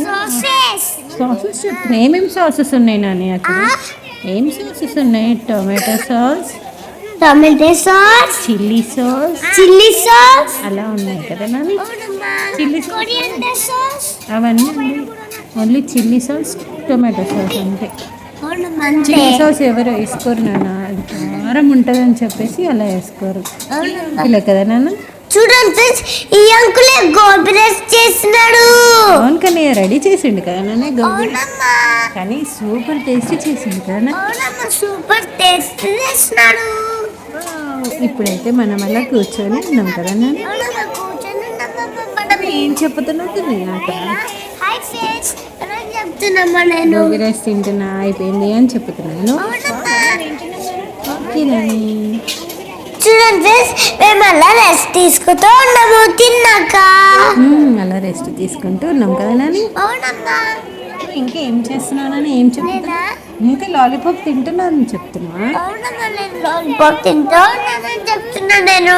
సాసెస్ చెప్తున్నా. ఏమేమి సాసెస్ ఉన్నాయి నాని అక్కడ? ఏం సాసెస్ ఉన్నాయి? టొమాటో సాస్, చిల్లీ సాస్ అలా ఉన్నాయి కదా నాని. చిల్లీ సాస్ అవన్నీ only chilli sauce, tomato sauce అంతే. అవునమ్మా అంతే. చిల్లీ సాస్ ఎవరు వేసుకోరు నాన్న, అది కారం ఉంటుంది అని చెప్పేసి అలా వేసుకోరు. ఇలా కదా నాన్న. చూడండి ఫ్రెండ్స్, ఈ అంకులే గోబీ రైస్ చేస్తున్నాడు. అవును కానీ రెడీ చేసిండు కదా నాన్న గోబీ, అవునమ్మా కానీ సూపర్ టేస్టీ చేసిండు కదా నాన్న. అవునమ్మా సూపర్ టేస్ట్ చేస్తున్నాడు. ఇప్పుడైతే మనం అలా కూర్చొని ఉన్నాం కదా నాన్న. అవునమ్మా కూర్చొని ఉన్నామమ్మా మనం. ఏం చెప్తున్నావు అక్కడ? హాయ్ ఫ్రెండ్స్ ఎలా చెప్తున్నామ్మా నేను. గోబీ రైస్ తింటున్నా అయిపోయింది అని చెప్తున్నాను. అవునమ్మా ఓకేనండి. చూడండి ఫ్రెండ్స్, మేము అలా రెస్ట్ తీసుకుంటూ ఉన్నాము తిన్నాక. అలా రెస్ట్ తీసుకుంటూ ఉన్నాం కదా నాని. అవునమ్మా. ఇంకా ఏం చేస్తున్నానని ఏం చెప్తున్నా? ఇంకా లాలీపాప్ తింటున్నాను చెప్తున్నా. అవునమ్మా నేను లాలీపాప్ తింటూ ఉన్నానని చెప్తున్నా నేను.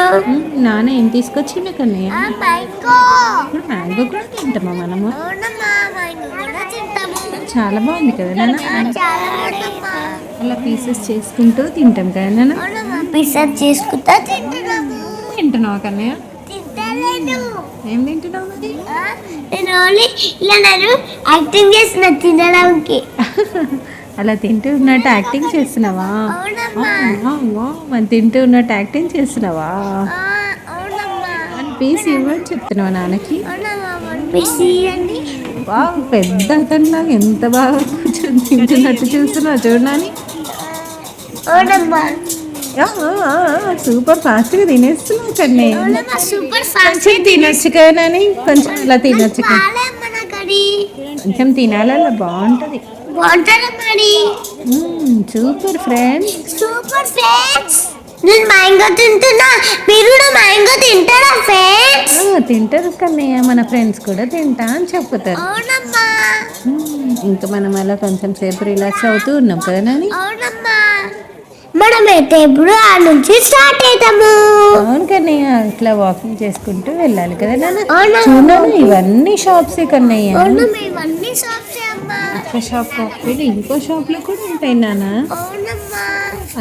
నాన్న ఏం తీసుకొచ్చిండు కన్నయ్య? మ్యాంగో. ఇప్పుడు మ్యాంగో కూడా తింటామా మనము? అవునమ్మా మ్యాంగో కూడా తింటాము. చాలా బాగుంది కదా నాన్న. చాలా బాగుందమ్మా. అలా పీసెస్ చేసుకుంటూ తింటాం కదా నాన్న. అవునమ్మా పిజ్జా చేసుకుంటా తింటున్నాము. తింటున్నావా కన్నయ్య? తింటలేను. ఏం తింటున్నావు మరి? నేను ఓన్లీ ఇలా నేను యాక్టింగ్ చేసిన తినడానికి. అలా తింటూ ఉన్నట్టు యాక్టింగ్ చేస్తున్నావా? మరి తింటూ ఉన్నట్టు యాక్టింగ్ చేస్తున్నావా? అవునమ్మా. వన్ పీస్ ఇవ్వని చెప్తున్నావా నాన్నకి? అవునమ్మా వన్ పీస్ ఇవ్వండి. బాగా పెద్ద అతనిలాగా ఎంత బాగా కూర్చొని తింటున్నట్టు చూస్తున్నావు చూడని. అవునమ్మా. సూపర్ ఫాస్ట్గా తినేస్తున్నావు కన్నీ. అవునమ్మా సూపర్ ఫాస్ట్. కొంచెం తినొచ్చు కదా నాని, కొంచెం అలా తినొచ్చు కదా. బాలేమ్మా నాకది. కొంచెం తినాలి, అలా బాగుంటుంది. బాగుంటుందమ్మా అది. Super friends. Super friends. నేను మ్యాంగో తింటున్నా, మీరు కూడా మ్యాంగో తింటారా ఫ్రెండ్స్? తింటారు కన్నయ్య, మన ఫ్రెండ్స్ కూడా తింటా అని చెప్తారు. అవునమ్మా. ఇంకా మనం అలా కొంచెం సేపు రిలాక్స్ అవుతూ ఉన్నాం కదా నాని. అవునమ్మా. మనమైతే ఇప్పుడు ఆ నుంచి స్టార్ట్ అవుతాము. అవును కన్నయ్య, ఇట్లా వాకింగ్ చేసుకుంటూ వెళ్ళాలి కదా నాన్న. అవునా? చూడండి ఇవన్నీ షాప్సే కన్నయ్య. అవునమ్మా ఇవన్నీ షాప్సే అమ్మా. ఒక షాప్ కాకపోతే ఇంకో షాప్ లో కూడా ఉంటాయి నాన్న. అవునమ్మా.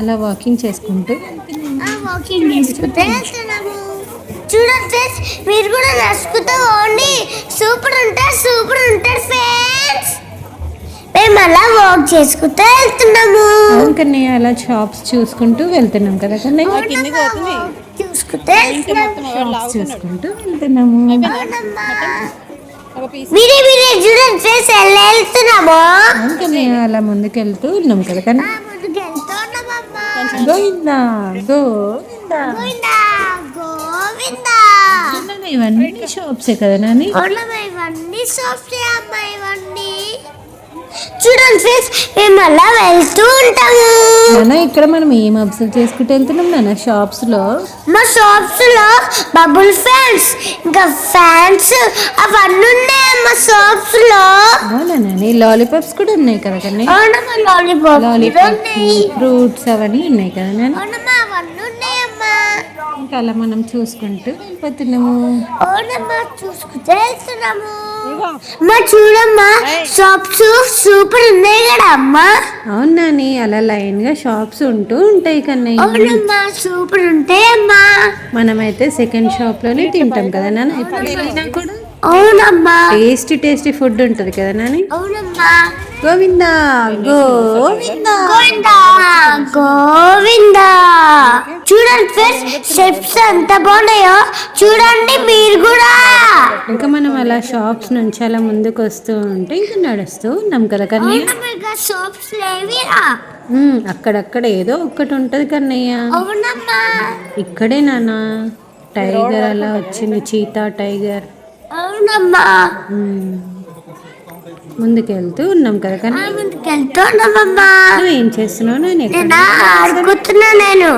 అలా వాకింగ్ చేసుకుంటూ వాకింగ్ చేసుకుంటూ వెళ్తున్నాము. చూడండి ఫ్రెండ్స్, మీరు కూడా నడుచుకుంటూ ఓన్లీ సూపర్ ఉంటారు ఫ్రెండ్స్. మేము అలా వాక్ చేసుకుంటూ వెళ్తున్నాము. అవును కన్నయ్య, అలా షాప్స్ చూసుకుంటూ వెళ్తున్నాం కదా కన్నయ్య. చూసుకుంటూ వెళ్తున్నాము. షాప్స్ చూసుకుంటూ వెళ్తున్నాము. అవునమ్మా. మీరే చూడండి ఫ్రెండ్స్ ఎలా వెళ్తున్నాము. అవును కన్నయ్య, అలా ముందుకు వెళ్తూ ఉన్నాం కదా కన్నా. ముందుకు వెళ్తున్నామమ్మా. గోవిందా గోవిందా. గోవిందా. ఇవన్నీ షాప్సే కదా నాని. అవునమ్మా ఇవన్నీ షాప్సే అమ్మా ఇవన్నీ. చూడండి ఫ్రెండ్స్, మేము అలా వెళ్తూ ఉంటాము. నాన్న ఇక్కడ మనం ఏం అబ్జర్వ్ చేసుకుంటూ వెళ్తున్నాం నాన్న? షాప్స్ లో మా షాప్స్ లో బబుల్ ఫ్యాన్స్ ఇంకా ఫ్యాన్స్ అవన్నీ ఉన్నాయి మా షాప్స్ లో. అవునా నాని, లాలీపాప్స్ కూడా ఉన్నాయి కదా కన్నా. అవునమ్మా లాలీపాప్ ఫ్రూట్స్ అవన్నీ ఉన్నాయి కదా నాని. అవునమ్మా అవన్నీ ఉన్నాయమ్మా. ఇంకా అలా మనం చూసుకుంటూ వెళ్ళిపోతున్నాము. అవునమ్మా చూసుకుంటూ వెళ్తున్నాము. మా చూడమ్మా షాప్స్ సూపర్ ఉన్నాయి కదా అమ్మా. అవును నాని, అలా లైన్ గా షాప్స్ ఉంటూ ఉంటాయి కన్నయ్య. అవునమ్మా సూపర్ ఉంటాయి అమ్మా. మనమైతే సెకండ్ షాప్ లోనే తింటాం కదా నాన్న. ఇప్పుడు వెళ్ళినా కూడా అవునమ్మా టేస్టీ ఫుడ్ ఉంటది కదా నాని. అవునమ్మా. గోవిందా గోవిందా. గోవిందా. చూడండి ఫ్రెండ్స్, స్టెప్స్ ఎంత బాగున్నాయో చూడండి మీరు కూడా. ఇంకా మనం అలా షాప్స్ నుంచి అలా ముందుకు వస్తూ ఉంటే ఇంకా నడుస్తూ ఉన్నాం కదా కన్నయ్య. షాప్స్ లేవిరా. అక్కడక్కడ ఏదో ఒక్కటి ఉంటది కన్నయ్య. అవునమ్మా. ఇక్కడే నాన్న టైగర్ అలా వచ్చింది, చీతా టైగర్. అవునమ్మా. ముందుకెళ్తూ ఉన్నాం కదా కన్నా. ముందుకెళ్తున్నామమ్మా. నువ్వేం చేస్తున్నావు? నేను ఆడుకుంటున్నా. నేను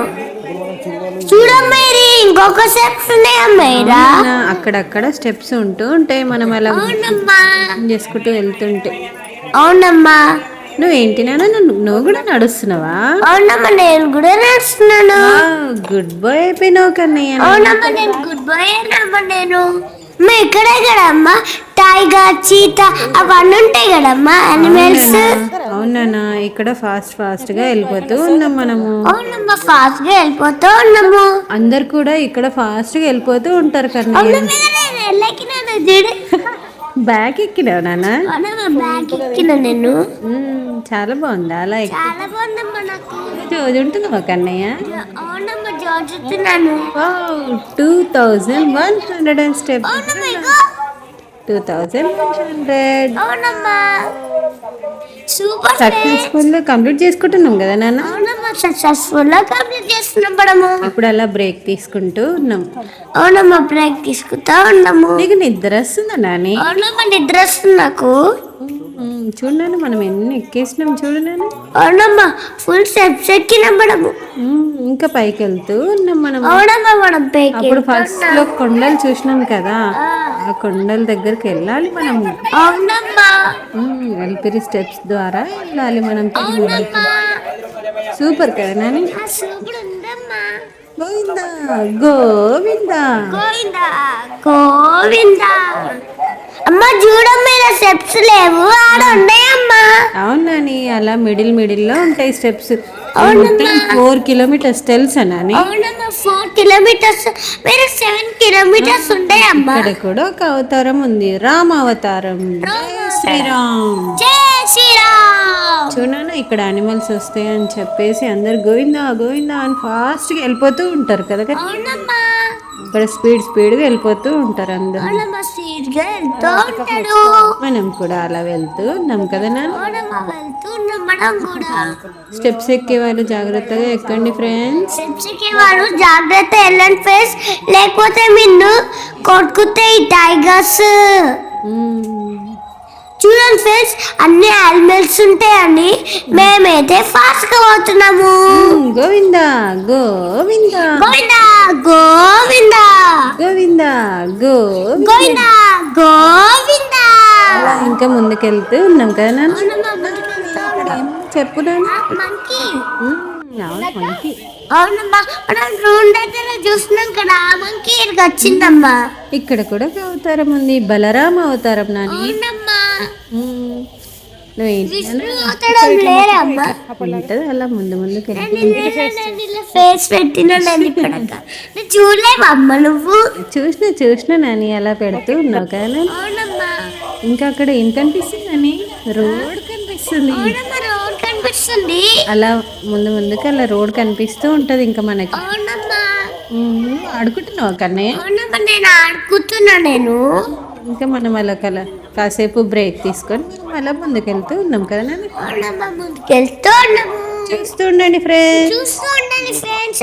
చూడమ్మా ఇంకొక స్టెప్స్ ఉన్నాయమ్మా. అక్కడక్కడ స్టెప్స్ ఉంటూ ఉంటాయి, మనం అలా చేసుకుంటూ వెళ్తుంటే. అవునమ్మా. నువ్వేంటి నాన్న, నువ్వు కూడా నడుస్తున్నావా? అవునమ్మా నేను కూడా నడుస్తున్నాను. గుడ్ బాయ్ అయిపోయినావు కన్నయ్య. అవునమ్మా నేను గుడ్ బాయ్ అయినమ్మా. నేను ఇక్కడే కదమ్మా టైగర్ చీతా అవన్నీ ఉంటాయి కదమ్మా అనిమల్స్. అవునా, ఇక్కడ ఫాస్ట్ గా వెళ్ళిపోతూ ఉన్నాం మనము. అవునమ్మా ఫాస్ట్ గా వెళ్ళిపోతూ ఉన్నాము. అందరు కూడా ఇక్కడ ఫాస్ట్ గా వెళ్ళిపోతూ ఉంటారు కదా. బ్యాగ్ బ్యాగ్ ఎక్కినావు నాన్న? బ్యాగ్ ఎక్కిన నేను. చాలా బాగుందా అలా చాలా బాగుందమ్మా నాకు. రోజు ఉంటున్నావా కన్నయ్య? అవునమ్మా చదువుతున్నాను. 2100 స్టెప్స్. అవునమ్మా ఇగో. 2100 అవునమ్మా సూపర్ సక్సెస్ఫుల్ కంప్లీట్ చేసుకుంటున్నాం కదా నాన్న. అవునమ్మా సక్సెస్ఫుల్ గా కంప్లీట్ చేస్తున్నాం పడము. ఇప్పుడు అలా బ్రేక్ తీసుకుంటూ ఉన్నాం. అవునమ్మా బ్రేక్ తీసుకుంటా ఉన్నాము. నీకు నిద్ర వస్తుందా నాని? అవునమ్మా నిద్ర వస్తుంది నాకు. చూడు నాన్న మనం ఎన్ని ఎక్కేసినాం చూడు నాన్న. అవునమ్మా ఫుల్ స్టెప్స్ ఎక్కినాం పడము. ఇంకా పైకి వెళ్తూ ఉన్నాం మనం. అవునమ్మా మనం పైకి అప్పుడు ఫస్ట్ లో కొండలు చూసినాం కదా, ఆ కొండల దగ్గరికి వెళ్ళాలి మనం. అవునమ్మా అల్పిరి స్టెప్స్ ద్వారా వెళ్ళాలి మనం. అవునమ్మా సూపర్ కదా నాని. సూపర్ ఉందమ్మా. గోవిందా గోవిందా గోవిందా గోవిందా. అమ్మ చూడమ్మా ఇలా స్టెప్స్ లేవు ఆడ ఉన్నాయమ్మా. అవునాని అలా మిడిల్ లో ఉంటాయి స్టెప్స్. 4 కిలోమీటర్స్ తెలుసా నాని? అవునమ్మా 4 కిలోమీటర్స్ వేరే 7 కిలోమీటర్స్ ఉంటాయమ్మా. ఇక్కడ కూడా ఒక అవతారం ఉంది, రామ అవతారం. శ్రీరామ్ జై శ్రీరామ్. చూడనా ఇక్కడ యానిమల్స్ వస్తాయి అని చెప్పేసి అందరు గోవిందా గోవిందా అని ఫాస్ట్ గా వెళ్ళిపోతూ ఉంటారు కదా. అవునమ్మా ఇక్కడ స్పీడ్ గా వెళ్ళిపోతూ ఉంటారు అందరు. అవునమ్మా స్పీడ్ గా వెళ్తూ ఉంటాడు. మనం కూడా అలా వెళ్తూ ఉన్నాం కదా నాన్న. అవునమ్మా వెళ్తూ ఉన్నాం మనం కూడా. స్టెప్స్ ఎక్కే వాళ్ళు జాగ్రత్తగా ఎక్కండి ఫ్రెండ్స్. స్టెప్స్ ఎక్కేవాళ్ళు జాగ్రత్త వెళ్ళండి ఫ్రెండ్స్, లేకపోతే నిన్ను కొట్టుకుతాయి టైగర్స్. చూడండి ఫ్రెండ్స్ అన్ని యానిమల్స్ ఉంటాయని మేమైతే ఫాస్ట్ గా పోతున్నాము. గోవిందా గోవిందా గోవిందా గోవిందా గోవిందా గోవిందా గోవిందా. అలా ఇంకా ముందుకెళ్తూ ఉన్నాం కదా నాన్న. చెప్పు నాన్న. మంకీ. మంకీ. అవునమ్మా మనం రూమ్ దగ్గర చూస్తున్నాం కదా, ఆ మంకీ ఇక్కడికి వచ్చిందమ్మా. ఇక్కడ కూడా ఒక అవతారం ఉంది, బలరామ అవతారం నాని. అవునమ్మా నువ్వేంటి అలా ముందుకు ఫేస్ పెట్టిన చూడలేవమ్మా నువ్వు? చూసిన నాని అలా పెడుతూ ఉన్నావు కదా. అవునమ్మా ఇంకా అక్కడ ఏం కనిపిస్తుంది అని? రోడ్ కనిపిస్తుంది. రోడ్ కనిపిస్తుంది. అలా ముందుకు అలా రోడ్ కనిపిస్తూ ఉంటది ఇంకా మనకి. అవునమ్మా ఆడుకుంటున్నావు కన్నయ్య? అవునమ్మా నేను ఆడుకుంటున్నా. ఇంకా మనం అలా కాసేపు బ్రేక్ తీసుకొని మనం అలా ముందుకెళ్తూ ఉన్నాం కదా నాన్న. అవునమ్మా ముందుకెళ్తూ ఉన్నాము. చూస్తూ ఉండండి ఫ్రెండ్స్.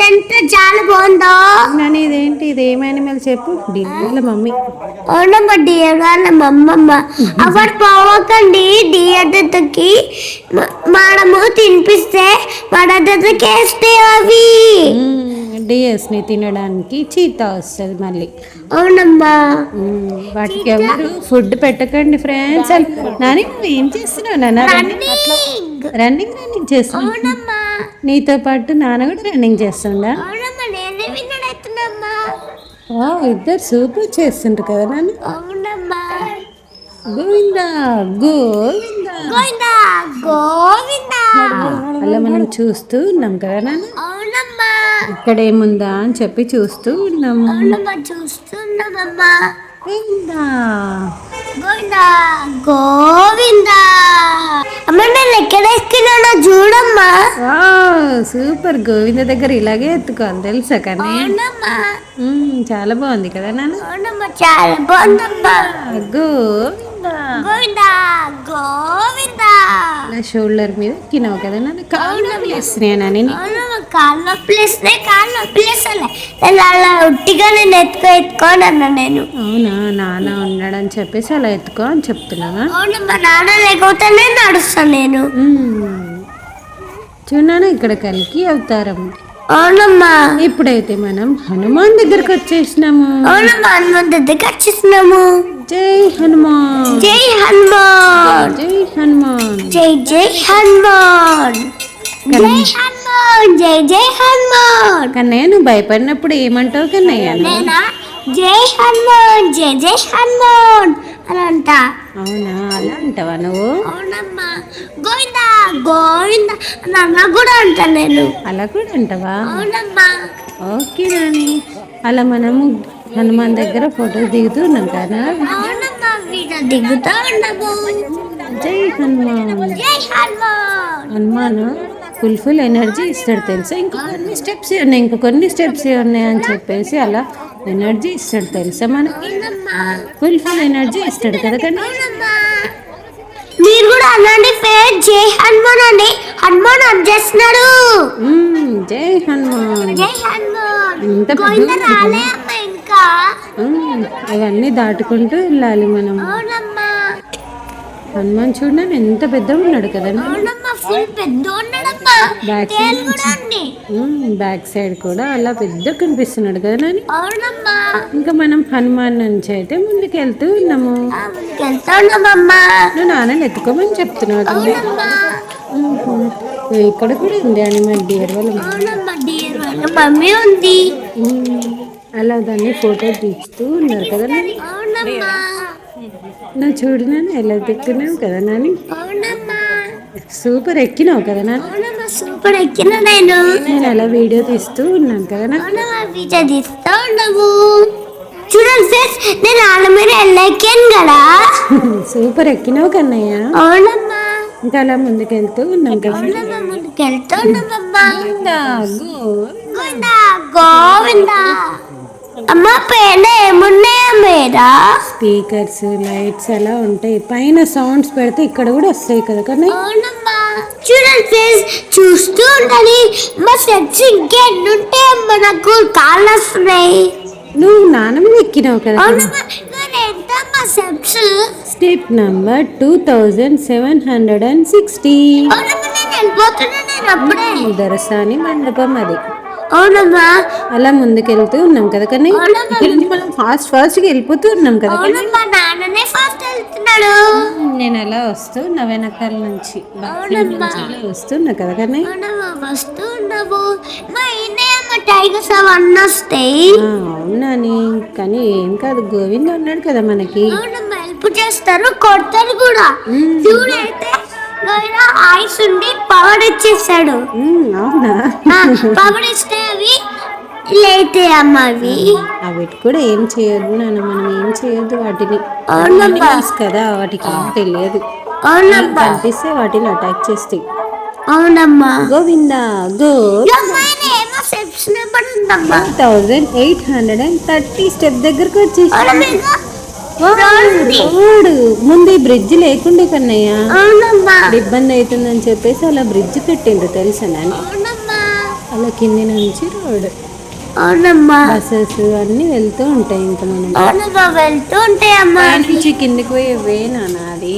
ఎంత చాలా బాగుందో నాని. ఇదేంటి, ఇది ఏం యానిమల్ చెప్పు? Dear mummy. అవునమ్మా డియర్ వాళ్ళ మమ్మమ్మ. అప్పుడు పోవకండి డియర్ దగ్గరికి, మనము తినిపిస్తే మన దగ్గరికి వేస్తాయి అవి. డియర్స్ ని తినడానికి చీతా వస్తుంది మళ్ళీ. అవునమ్మా వాటికి ఎవరు ఫుడ్ పెట్టకండి ఫ్రెండ్స్. నాని నువ్వు ఏం చేస్తున్నావు నాన్న? రన్నింగ్ చేస్తున్నావు. నీతో పాటు నాన్న కూడా రన్నింగ్ చేస్తుందా? ఇద్దరు సూపర్ చేస్తుంటారు కదా నాన్న. అవునమ్మా గోవిందా గోవిందా గోవిందా గోవిందా. అలా మనం చూస్తూ ఉన్నాం కదా నాన్న. అవునమ్మా ఇక్కడ ఏముందా అని చెప్పి చూస్తూ ఉన్నాము. అవునమ్మా చూస్తున్నామమ్మా. గోవిందా గోవిందా గోవిందా. అమ్మ నేను ఎక్కడ ఎక్కినానో చూడమ్మా. సూపర్. గోవింద దగ్గర ఇలాగే ఎత్తుకోవాలి తెలుసా కానీ. చాలా బాగుంది కదా నాన్న. అవునమ్మా చాలా బాగుందమ్మా. గోవిందా గోవిందా గోవిందా. షోల్డర్ మీద ఎక్కినావు కదా నాన్న. కాళ్ళు వేస్తున్నాయని. కాళ్ళు ప్లేస్లే అలా ఉట్టిగా నేను ఎత్తుకోనన్నా నేను. అవునా, నాన్న ఉన్నాడని చెప్పేసి అలా ఎత్తుకో అని చెప్తున్నావా? అవునమ్మా నాన్న లేకపోతేనే నడుస్తాను నేను. చూడనా ఇక్కడ కలికి అవతారం. అవునమ్మా ఇప్పుడైతే మనం హనుమాన్ దగ్గరకు వచ్చేసినాము. అవునమ్మా హనుమాన్ దగ్గరికి వచ్చేసినాము. జై హనుమాన్ జై హనుమాన్ జై హనుమాన్ జై జై హనుమాన్ జై హనుమాన్ జై జై హనుమాన్. కన్నయ్య నువ్వు భయపడినప్పుడు ఏమంటావు కన్నయ్య? నేనా జై హనుమాన్ జై జై హనుమాన్ అని అంట. అవునా, అలా అంటావా నువ్వు? అవునమ్మా గోవిందా గోవిందా అన్న కూడా అంటా నేను. అలా కూడా అంటావా? అవునమ్మా. ఓకే నాని. అలా మనము హనుమాన్ దగ్గర ఫోటోస్ దిగుతూ ఉన్నాం కదా. అవునమ్మా వీడియో దిగుతా ఉన్నాము. జై హనుమాన్. జై హనుమాన్. హనుమాన్ ఫుల్ ఎనర్జీ ఇస్తాడు తెలుసా. ఇంకా కొన్ని స్టెప్స్ ఉన్నాయి అని చెప్పేసి అలా ఎనర్జీ ఇస్తాడు తెలుసా మనకి. ఫుల్ ఎనర్జీ ఇస్తాడు కదా. కానీ మీరు కూడా అలాంటి పేరు జై హనుమాన్ అండి. హనుమాన్ అని చేస్తున్నాడు. జై హనుమాన్. జై హనుమాన్. ఇంత గోవింద రాలే అమ్మ ఇంకా. అవన్నీ దాటుకుంటూ వెళ్ళాలి మనం. అవునమ్మా. హనుమాన్ చూడండి ఎంత పెద్దగా ఉన్నాడు కదా. అవునమ్మా ఫుల్ పెద్ద ఉన్నాడమ్మా. బ్యాక్ సైడ్ కూడా అలా పెద్ద కనిపిస్తున్నాడు కదా నాని. అవునమ్మా. ఇంకా మనం హనుమాన్ నుంచి అయితే ముందుకు వెళ్తూ ఉన్నాము. నువ్వు నాన్నని ఎత్తుకోమని చెప్తున్నావు. ఇక్కడ కూడా ఉంది అనిమల్ డియర్ వాళ్ళ మమ్మీ ఉంది. అలా దాన్ని ఫోటో తీస్తూ ఉన్నారు కదా నాని. నా చూడు నాని ఎలా దిక్కున్నావు కదా నాని. సూపర్ ఎక్కినావు కదా నాని. సూపర్ ఎక్కిన నేను అలా వీడియో తీస్తూ ఉన్నాను కదా. వీడియో తీస్తూ ఉన్నాము. చూడండి ఫ్రెండ్స్ నేను వాళ్ళ మీద ఎక్కాను కదా. సూపర్ ఎక్కినావు కన్నయ్య. అవునమ్మా. ఇంకా అలా ముందుకెళ్తూ ఉన్నాం కదా. ముందుకెళ్తూ ఉన్నామమ్మా. గోవిందా. అమ్మ పైన ఏమున్నాయా మీద స్పీకర్స్ లైట్స్ అలా ఉంటాయి. పైన సౌండ్స్ పెడితే ఇక్కడ కూడా వస్తాయి కదా. కానీ చూడండి ఫ్రెండ్స్ చూస్తూ ఉండాలి. మా స్టెప్స్ ఇంకెన్ని ఉంటాయి అమ్మ. నాకు కాళ్ళు వస్తున్నాయి. నువ్వు నాన్న మీద ఎక్కినావు కదా. Step number 2760. దరసాని మండపం అది. అవునమ్మా. అలా ముందుకెళ్తూ ఉన్నాం కదా. కానీ ఇక్కడ నుంచి మనం ఫాస్ట్ గా వెళ్ళిపోతూ ఉన్నాం కదా. నాన్ననే ఫాస్ట్ వెళ్తున్నాడు. నేను అలా వస్తూ నా వెనకాల నుంచి వస్తున్నా కదా. కానీ వస్తూ ఉన్నాము. టైగర్స్ అవన్నీ వస్తాయి. అవునాని. కానీ ఏం కాదు గోవింద ఉన్నాడు కదా మనకి. హెల్ప్ చేస్తారు కొడతారు కూడా. చూడైతే ఐస్ ఉండి పవర్ ఇచ్చేస్తాడు. అవునా. పవర్ ఇస్తే అవి లేతే అమ్మ అవి కూడా ఏం చేయొద్దు నాన్న. మనం ఏం చేయొద్దు వాటిని. కదా వాటికి ఏం తెలియదు. కనిపిస్తే వాటిని అటాక్ చేస్తాయి. అవునమ్మా. గోవిందా 2830 స్టెప్ దగ్గరకు వచ్చేసి ముందు ఈ బ్రిడ్జ్ లేకుండే కన్నయ్య. ఇబ్బంది అవుతుందని చెప్పేసి అలా బ్రిడ్జ్ పెట్టిండ్రు తెలుసా నాన్న. అలా కింది నుంచి రోడ్ బస్సెస్ అన్ని వెళ్తూ ఉంటాయి. ఇంకా మనం వెళ్తూ ఉంటాయి అమ్మా. నుంచి కిందికి పోయే నాన్న. అది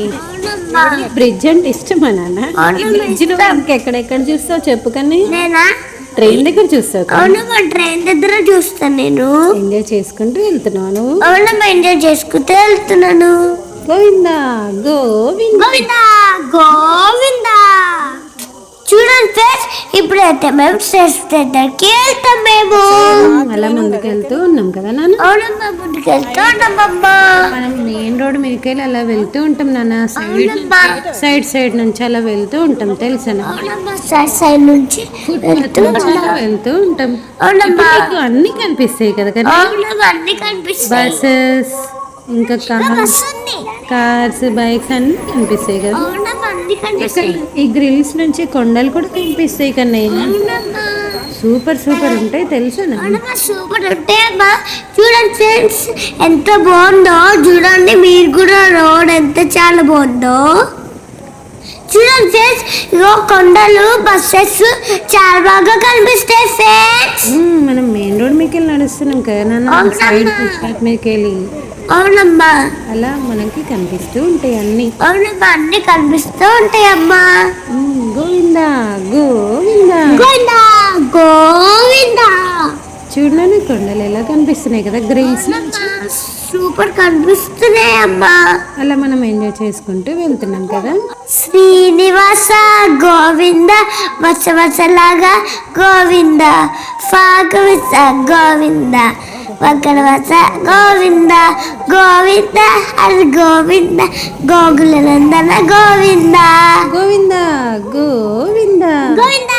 బ్రిడ్జ్ అంటే ఇష్టమా నాన్న. బ్రిడ్జ్ ఎక్కడెక్కడ చూస్తావు చెప్పు. కానీ ట్రైన్ దగ్గర చూస్తావు. ట్రైన్ దగ్గర చూస్తాను నేను. ఎంజాయ్ చేసుకుంటూ వెళ్తున్నాను. ఎంజాయ్ చేసుకుంటూ వెళ్తున్నాను. గోవిందా గోవిందా గోవిందా. చూడండి ఫ్రెండ్స్ ఇప్పుడైతే మేము దగ్గరికి వెళ్తాం. మేము అలా ముందుకెళ్తూ ఉన్నాం కదా నాన్న. అవునమ్మా ముందుకెళ్తూ ఉన్నామమ్మా. మనం మెయిన్ రోడ్ మీదకెళ్ళి అలా వెళ్తూ ఉంటాం నాన్న. సైడ్ నుంచి అలా వెళ్తూ ఉంటాం తెలుసా. సైడ్ నుంచి వెళ్తూ ఉంటాం. అన్ని కనిపిస్తాయి కదా. అన్ని కనిపిస్తాయి. బస్సెస్ ఇంకా కార్స్ బైక్స్ అన్ని కనిపిస్తాయి కదా. ఈ గ్రిల్స్ నుంచి కొండలు కూడా కనిపిస్తాయి కన్నయ్య. సూపర్ ఉంటాయి తెలుసా. సూపర్ ఉంటాయి అమ్మా. చూడండి ఫ్రెండ్స్ ఎంత బాగుందో. చూడండి మీరు కూడా రోడ్ ఎంత చాలా బాగుందో. చూడండి ఫ్రెండ్స్ ఇగో కొండలు బస్సెస్ చాలా బాగా కనిపిస్తాయి ఫ్రెండ్స్. మనం మెయిన్ రోడ్ మీకు వెళ్ళి నడుస్తున్నాం కదా నాన్న. సైడ్ మీకు వెళ్ళి. అవునమ్మా. అలా మనకి కనిపిస్తూ ఉంటాయి అన్ని. అవునమ్మా అన్ని కనిపిస్తూ ఉంటాయి అమ్మా. గోవిందా గోవిందా గోవిందా గోవిందా. చూడడానికి కొండలు ఎలా కనిపిస్తున్నాయి కదా. గ్రిల్స్ సూపర్ కనిపిస్తున్నాయి అమ్మా. అలా మనం ఎంజాయ్ చేసుకుంటూ వెళ్తున్నాం కదా. శ్రీనివాస గోవింద వసలాగా గోవింద ఫాగవిస గోవింద వగరవస గోవింద గోవింద హరి గోవింద గోగుల నందన గోవింద గోవింద గోవింద గోవింద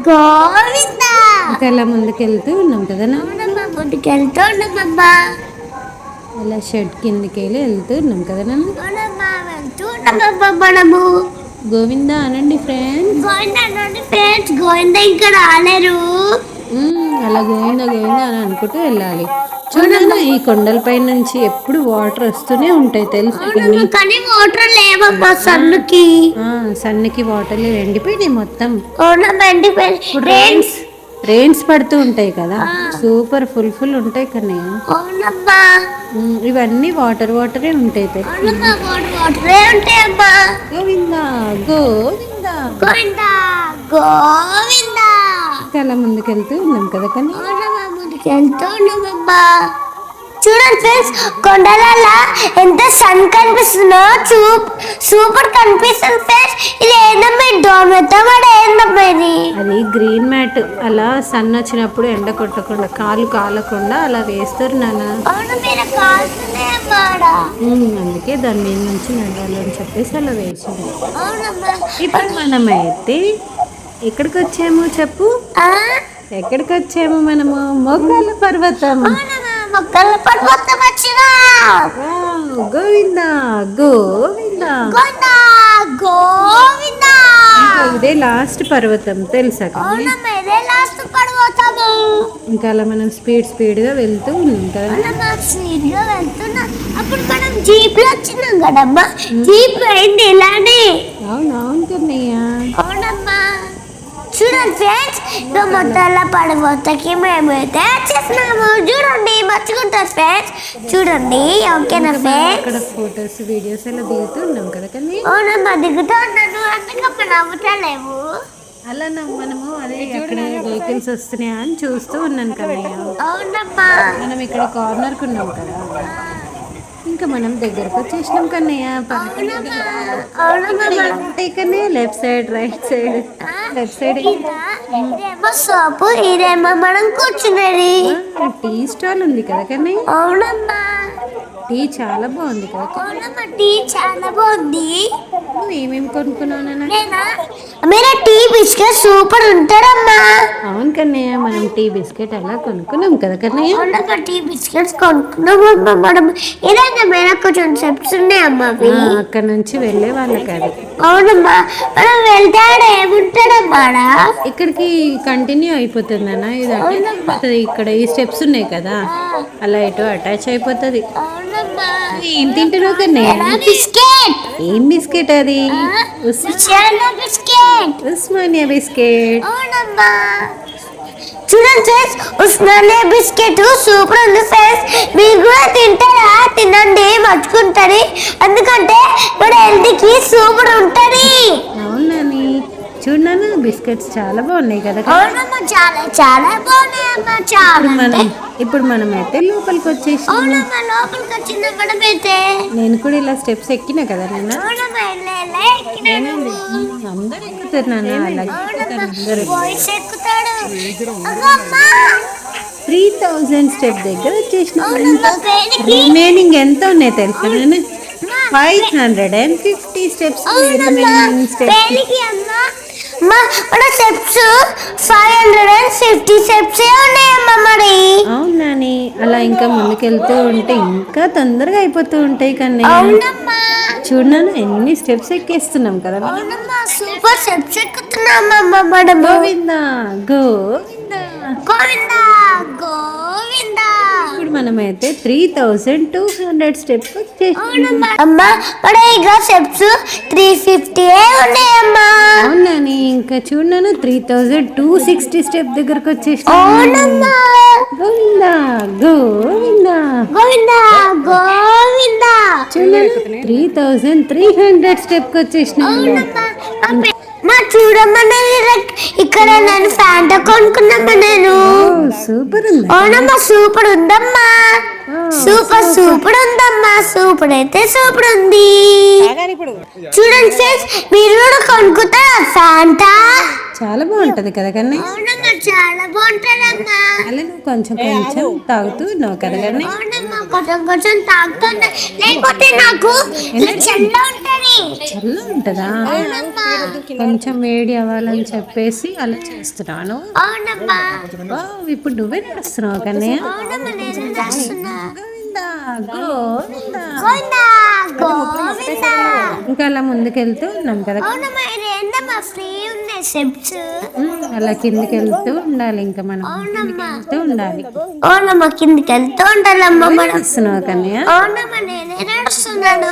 గోవింద. అలా ముందుకెళ్తూ ఉన్నాం కదా. ముందుకు వెళ్తున్నామమ్మా. అలా షెడ్ కిందకి వెళ్ళి వెళ్తున్నాం కదా నన్ను. అవునమ్మా, వెళ్తున్నామమ్మా మనము. గోవిందా అనండి ఫ్రెండ్స్. గోవిందా అనండి ఫ్రెండ్స్. గోవిందా ఇంకా రాలేరు. అలా గోవిందా గోవిందా అని అనుకుంటూ వెళ్ళాలి. చూడండి ఈ కొండలపై నుంచి ఎప్పుడు వాటర్ వస్తూనే ఉంటాయి తెలుసు. కానీ వాటర్ లేవమ్మా సన్నుకి. సన్నుకి వాటర్లు ఎండిపోయినాయి మొత్తం. అవునమ్మా ఎండిపోయి. రెయిన్స్ పడుతూ ఉంటాయి కదా, సూపర్ ఫుల్ ఉంటాయి కన్నయ్య. అవునమ్మా, ఇవన్నీ వాటరే ఉంటాయి. వాటరే ఉంటాయమ్మా. గోవిందా గోవిందా గోవిందా గోవిందా. అలా ముందుకెళ్తూ ఉన్నాం కదా కానీ. ముందుకు వెళ్తూ ఉన్నామమ్మా. చూడండి ఫ్రెండ్స్, కొండలలో ఎంత సన్ కనిపిస్తుందో సూపర్ కనిపిస్తుంది ఫ్రెండ్స్. ఇది ఏందమ్మా డోమెతో కూడా ఏందమ్మా ఇది? అది గ్రీన్ మ్యాట్. అలా సన్ వచ్చినప్పుడు ఎండ కొట్టకుండా కాలు కాలకుండా అలా వేస్తారు నాన్న. అందుకే దాని మీద నుంచి నడవాలని చెప్పేసి అలా వేసింది. ఇప్పుడు మనమైతే ఎక్కడికి వచ్చాము చెప్పు? ఎక్కడికి వచ్చాము మనము? మొక్కల పర్వతం. మొక్కల పర్వతం వచ్చినా. గోవిందా గోవిందా గోవిందా. ఇదే లాస్ట్ పర్వతం తెలుసా? ఇంకా అలా మనం స్పీడ్గా వెళ్తూ ఉన్నాం కదా. స్పీడ్గా వెళ్తున్నాం. అప్పుడు మనం జీప్ లో వచ్చినాం కదమ్మా. జీప్ అయింది ఇలానే. అవునవును కన్నయ్య. అవునమ్మా. చూడండి ఫ్రెండ్స్, మొత్తాల పడబోతకి మేమైతే వచ్చేస్తున్నాము. చూడండి మర్చిపోతారు ఫ్రెండ్స్. చూడండి ఓకేనా ఫ్రెండ్స్? అక్కడ ఫొటోస్ వీడియోస్ ఎలా దిగుతున్నాం కదా కానీ. అవునమ్మా దిగుతూ ఉన్నాను, అందుకమ్మా నవ్వుతలేవు. అలా మనము అదే అక్కడ వెహికల్స్ వస్తున్నాయా అని చూస్తూ ఉన్నాను కన్నయ్య. అవునమ్మా, మనం ఇక్కడ కార్నర్కి ఉన్నాం కదా. ఇంకా మనం దగ్గరకు వచ్చేసినాం Kannayya. Kannayya left side right side. Left side ఇదేమో సోపు, ఇదేమో మనం కూర్చున్నది. టీ స్టాల్ ఉంది కదా కన్నయ్య. అవునమ్మా, టీ చాలా బాగుంది కదా. అవునమ్మా, టీ చాలా బాగుంది. నువ్వు ఏమేమి కొనుక్కున్నావు నాన్న? మీరు టీ బిస్కెట్ సూపర్ ఉంటారమ్మా. అవును కన్నయ్య, మనం టీ బిస్కెట్ అలా కొనుక్కున్నాం కదా కన్నయ్య. అవునమ్మా, టీ బిస్కెట్స్ కొనుక్కున్నామమ్మా మనం. ఇలాగ మీద కొంచెం స్టెప్స్ ఉన్నాయమ్మా. అక్కడ నుంచి వెళ్ళే వాళ్ళకి అది. అవునమ్మా, మనం వెళ్తే ఆడ ఏముంటాడమ్మా? ఇక్కడికి కంటిన్యూ అయిపోతుంది అన్న. ఇది అటాచ్ అయిపోతుంది. ఇక్కడ ఈ స్టెప్స్ ఉన్నాయి కదా, అలా ఎటో అటాచ్ అయిపోతుంది. ఏం తింటున్నావు కన్నయ్య? బిస్కెట్. ఏం బిస్కెట్ అది? Biscuit, Osmania biscuit. అవునమ్మా. చూడండి ఫ్రెండ్స్, ఉస్మానియా బిస్కెట్ సూపర్ ఉంది ఫ్రెండ్స్. మీరు కూడా తింటారా? తినండి, మర్చుకుంటారు. ఎందుకంటే మన హెల్త్కి సూపర్ ఉంటుంది. అవునని చూడన్నా, బిస్కెట్స్ చాలా బాగున్నాయి కదా. అవునమ్మా, చాలా చాలా బాగున్నాయమ్మా. చాలా. ఇప్పుడు మనం అయితే లోపలికి వచ్చేసి లోపలికి వచ్చింది మనమైతే. నేను కూడా ఇలా స్టెప్స్ ఎక్కినా కదా నాన్న. అందరు ఎక్కుతారు నాన్న. అలా అందరు 3000 స్టెప్ దగ్గర వచ్చేసిన. రిమైనింగ్ ఎంత ఉన్నాయి తెలుసా నేను? 550 స్టెప్స్. స్టెప్స్ 550 స్టెప్స్ ఉన్నాయమ్మా మరి. అవునాని, అలా ఇంకా ముందుకెళ్తూ ఉంటే ఇంకా తొందరగా అయిపోతూ ఉంటాయి కన్నా. అవునమ్మా, చూడన్నా ఎన్ని స్టెప్స్ ఎక్కేస్తున్నాం కదా. అవునమ్మా, సూపర్ స్టెప్స్ ఎక్కుతున్నామమ్మా మనం. గోవిందా గోవిందా గోవిందా గోవిందా. ఇప్పుడు మనమైతే 3200 స్టెప్స్ వచ్చేసాం. అమ్మా, ఇక స్టెప్స్ 350 ఉన్నాయమ్మా. అవునని, ఇంకా చూడన్నాను 3260 స్టెప్ దగ్గరకు వచ్చేసాం. అవునమ్మా. గోవిందా గోవిందా గోవిందా గోవిందా. చూడన్నా 3300 స్టెప్ వచ్చేసినా. మా చూడమ్మా, ఇక్కడ నేను ఫ్యాంటా కొనుక్కున్నామ్మా నేను. సూపర్ ఉంది. అవునమ్మా, సూపర్ ఉందమ్మా. సూపర్ ఉందమ్మా. సూపర్ అయితే సూపర్ ఉంది. చూడండి ఫ్రెండ్స్, మీరు కూడా కొనుక్కుంటారా ఫ్యాంటా? చాలా బాగుంటది కదా కన్నా. అవునమ్మా, చాలా బాగుంటుందమ్మా. అలా నువ్వు కొంచెం కొంచెం తాగుతూ ఉన్నావు కదా కన్నయ్య. అవునమ్మా, కొంచెం కొంచెం తాగుతున్నా, లేకపోతే నాకు చల్ల ఉంటది. చల్ల ఉంటుందా? అవునమ్మా. కొంచెం వేడి అవ్వాలని చెప్పేసి అలా చేస్తున్నాను. అవునమ్మా. ఇప్పుడు నువ్వే నడుస్తున్నావు కన్నయ్య. అవునమ్మా, నేను చేస్తున్నా. గోవిందా, గోవిందా. గోవిందా, గోవిందా. ఇంకా అలా ముందుకెళ్తూ ఉన్నాం కదా. అవునమ్మా, ఇది ఏందమ్మా ఫ్రీ ఉన్నాయి స్టెప్స్. అలా కిందికి వెళ్తూ ఉండాలి, ఇంకా మనం అవునమ్మా. వెళ్తూ ఉండాలి. అవునమ్మా, కిందికి వెళ్తూ ఉండాలమ్మా మనం. నడుస్తున్నావు కన్నయ్య. అవునమ్మా, నేనే నడుస్తున్నాను.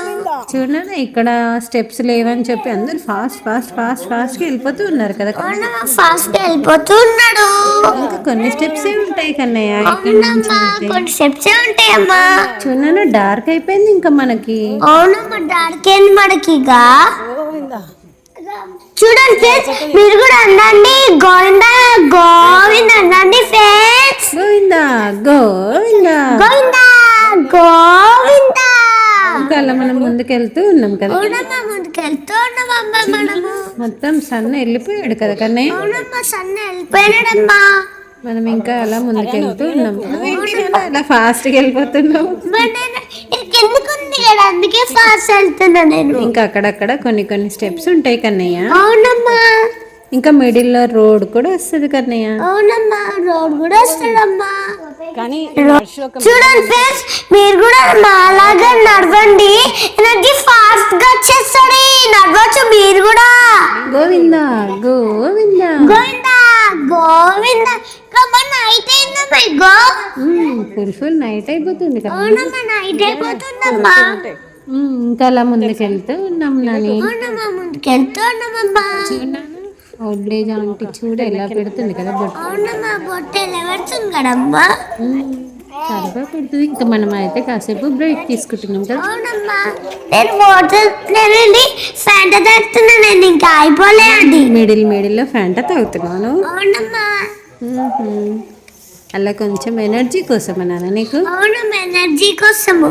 చూడనా ఇక్కడ స్టెప్స్ లేవని చెప్పి అందరు ఫాస్ట్ ఫాస్ట్ ఫాస్ట్ ఫాస్ట్ గా వెళ్ళిపోతూ ఉన్నారు కదా. అవునమ్మా, ఫాస్ట్ గా వెళ్ళిపోతూ ఉన్నాడు. ఇంకా కొన్ని స్టెప్స్ ఉంటాయి కన్నయ్య. అవునమ్మా, కొన్ని స్టెప్స్ ఉంటాయమ్మా. చూడనా డార్క్ అయిపోయింది ఇంకా మనకి. అవునమ్మా, డార్క్ అయింది మనకిగా. చూడండి ఫ్రెండ్స్, మీరు కూడా అనండి గోవిందా గోవిందా అనండి ఫ్రెండ్స్. గోవిందా, గోవిందా, గోవిందా గోవిందా. ఇంకా అలా మనం ముందుకెళ్తూ ఉన్నాం కదా. అవునమ్మా, ముందుకు వెళ్తూ ఉన్నామమ్మా మనము. మొత్తం సన్న వెళ్ళిపోయాడు కదా కన్నయ్య. అవునమ్మా, సన్న వెళ్ళిపోయాడమ్మా. మనం ఇంకా అలా ముందుకెళ్తూ ఉన్నాం. అలా ఫాస్ట్ గా వెళ్ళిపోతున్నావు. మరి నేను ఇది కిందకుంది కదా, అందుకే ఫాస్ట్ వెళ్తున్నా నేను. ఇంకా అక్కడక్కడ కొన్ని కొన్ని స్టెప్స్ ఉంటాయి కన్నయ్య. అవునమ్మా. ఇంకా మిడిల్ లో రోడ్ కూడా వస్తుంది కన్నయ్య. అవునమ్మా, రోడ్ కూడా వస్తుందమ్మా. కానీ చూడండి ఫ్రెండ్స్, మీరు కూడా నాలాగా నడవండి, ఎనర్జీ ఫాస్ట్ గా వచ్చేస్తుంది. నడవచ్చు మీరు కూడా. గోవిందా, గోవిందా, గోవిందా గోవిందా. నైట్ అయిందమ్మా, ఇగో. ఫుల్ నైట్ అయిపోతుంది కదా. అవునమ్మా, నైట్ అయిపోతుందమ్మా. ఇంకా అలా ముందుకెళ్తూ ఉన్నాం నాని. అవునమ్మా, ముందుకెళ్తూ ఉన్నామమ్మా. ఓల్డ్ ఏజ్ ఆంటీ చూడ ఎలా పెడుతుంది కదా బొట్టు. అవునమ్మా, బొట్టు ఎలా పెడుతుంది కదమ్మా. చాలా పెడుతుంది. ఇంకా మనం అయితే కాసేపు బ్రేక్ తీసుకుంటున్నాం కదా. అవునమ్మా, నేను వాటర్ ఫ్యాంటా తాగుతున్నా, నేను ఇంకా అయిపోలే అది. మిడిల్ లో ఫ్యాంటా తాగుతున్నాను. అవునమ్మా. అలా కొంచెం ఎనర్జీ కోసం అన్నాను నీకు. అవునమ్మా, ఎనర్జీ కోసము.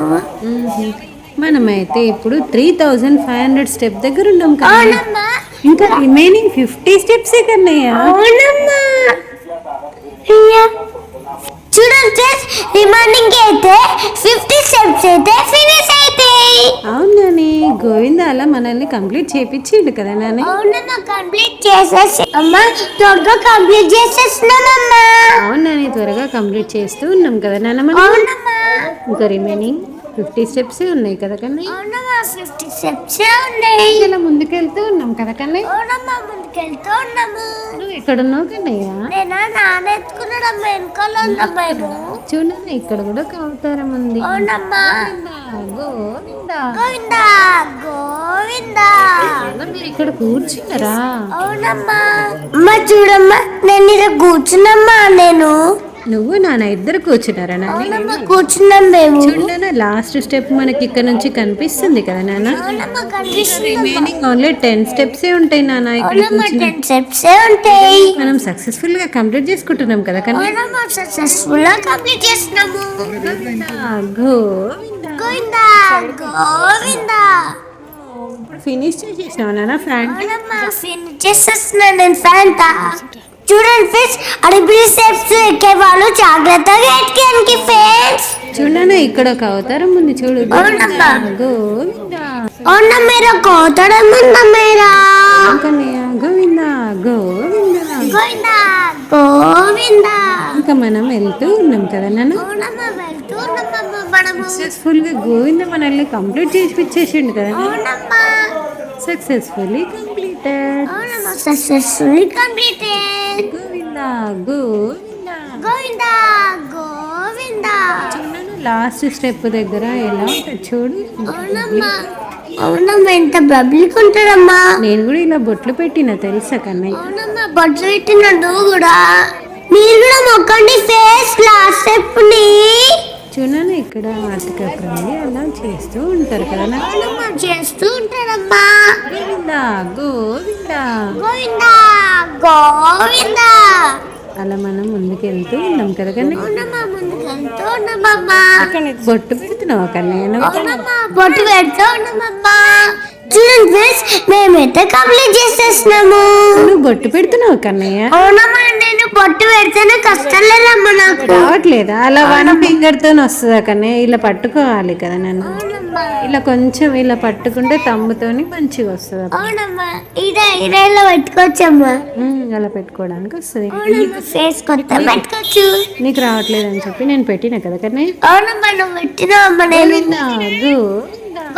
మనమైతే ఇప్పుడు 3500 స్టెప్ దగ్గర ఉన్నాం కదా. అవునమ్మా. ఇంకా రిమైనింగ్ 50 స్టెప్స్ కన్నయ్య. అవునమ్మా. చూడండి రిమైనింగ్ అయితే 50 స్టెప్స్ అయితే ఫినిష్ అయితాయి. అవునని గోవింద అలా మనల్ని కంప్లీట్ చేపించిండు కదా నాని. అవునమ్మా, కంప్లీట్ చేసేసి అమ్మా, త్వరగా కంప్లీట్ చేసేస్తున్నామమ్మా. అవునని త్వరగా కంప్లీట్ చేస్తూ ఉన్నాం కదా నాన్న మనం. అవునమ్మా. ఇంకా రిమైనింగ్ 50 స్టెప్స్ ఉన్నాయి కదా కన్నయ్య. అవునమ్మా, 50 స్టెప్స్ ఉన్నాయి. ఇలా ముందుకెళ్తూ ఉన్నాం కదా కన్నయ్య. అవునమ్మా, ముందుకెళ్తూ ఉన్నాము. నువ్వు ఎక్కడున్నావు కన్నయ్య? నేనా నానెత్తుకున్నాడమ్మా, వెనకాల ఉందమ్మా. చూడండి ఇక్కడ కూడా అవతారం ఉంది. అవునమ్మా. గోవిందా, గోవిందా గోవిందా. మీరు ఇక్కడ కూర్చున్నారా? అవునమ్మా. అమ్మా చూడమ్మా, నేను ఇలా కూర్చున్నమ్మా. నువ్వు నాన్న ఇద్దరు కూర్చున్నారా నాన్న? అవునమ్మా, కూర్చున్నాం మేము. చూడనా లాస్ట్ స్టెప్ మనకి ఇక్కడ నుంచి కనిపిస్తుంది కదా నాన్న. అవునమ్మా, కనిపిస్తుంది. రిమైనింగ్ ఓన్లీ 10 స్టెప్స్ ఉంటాయి నాన్న. అవునమ్మా, 10 స్టెప్స్ ఉంటాయి. మనం సక్సెస్ఫుల్ గా కంప్లీట్ చేసుకుంటున్నాం కదా కన్నా. అవునమ్మా, సక్సెస్ఫుల్ గా కంప్లీట్ చేస్తున్నాము. గోవిందా, గోవిందా గోవిందా. ఫినిష్ చేసేసినావు నాన్న ఫ్యాంట్. అవునమ్మా, ఫినిష్ చేసేస్తున్నాను నేను ఫ్యాంటా. చూడండి ఫ్రెండ్స్, అడిపిడి స్టెప్స్ ఎక్కే వాళ్ళు జాగ్రత్తగా ఎక్కండి ఫ్రెండ్స్. చూడనా ఇక్కడ ఒక అవతారం ఉంది చూడు. అవునమ్మా. గోవిందా. అవునా మేరా కోతడం ఉందా మేరా. గోవిందా, గోవిందా, గోవిందా గోవిందా. ఇంకా మనం వెళ్తూ ఉన్నాం కదా నాన్న. అవునమ్మా, వెళ్తూ ఉన్నామమ్మా మనము. సక్సెస్ఫుల్ గా గోవింద మనల్ని కంప్లీట్ చేసి ఇచ్చేసిండు కదా. అవునమ్మా. Successfully completed. అవునమ్మా, successfully completed. Govinda, Govinda, Govinda Govinda. Last step దగ్గర ఎలా ఉంటుంది చూడు. అవునమ్మా. అవునమ్మా, ఎంత పబ్లిక్ ఉంటారమ్మా. నేను కూడా ఇలా బొట్లు పెట్టిన తెలుసా కన్నయ్య. అవునమ్మా, బొట్లు పెట్టిన నువ్వు కూడా. మీరు కూడా మొక్కండి ఫేస్ లాస్ట్ స్టెప్ ని. చూడనా ఇక్కడ అటుకక్కడి అలా చేస్తూ ఉంటారు కదా. అవునమ్మా, చేస్తూ ఉంటారమ్మా. గోవిందా, గోవిందా, గోవిందా గోవిందా. అలా మనం ముందుకు వెళ్తూ ఉన్నాం కదా కన్నయ్య. అవునమ్మా, ముందుకు వెళ్తూ ఉన్నామమ్మా. బొట్టు పెడుతున్నావా కన్నయ్య? అవునమ్మా, బొట్టు పెడుతూ ఉన్నామమ్మా. చూడండి ఫ్రెండ్స్, మేమైతే కంప్లీట్ చేసేస్తున్నాము. నువ్వు బొట్టు పెడుతున్నావు కన్నయ్య? అవునమ్మా, నేను పొట్టు పెడితేనే కష్టం లేదమ్మా నాకు. రావట్లేదా? అలా వన్ ఫింగర్ తో వస్తుందా కన్నా? ఇలా పట్టుకోవాలి కదా నన్ను. ఇలా కొంచెం ఇలా పట్టుకుంటే తమ్ముతోని మంచిగా వస్తుంది. అవునమ్మా, ఇలా పెట్టుకోవచ్చమ్మా. అలా పెట్టుకోవడానికి వస్తుంది. ఫేస్ కొత్త పెట్టుకోవచ్చు. నీకు రావట్లేదు అని చెప్పి నేను పెట్టినా కదా కన్నా. అవునమ్మా, నువ్వు పెట్టినావమ్మా. నేను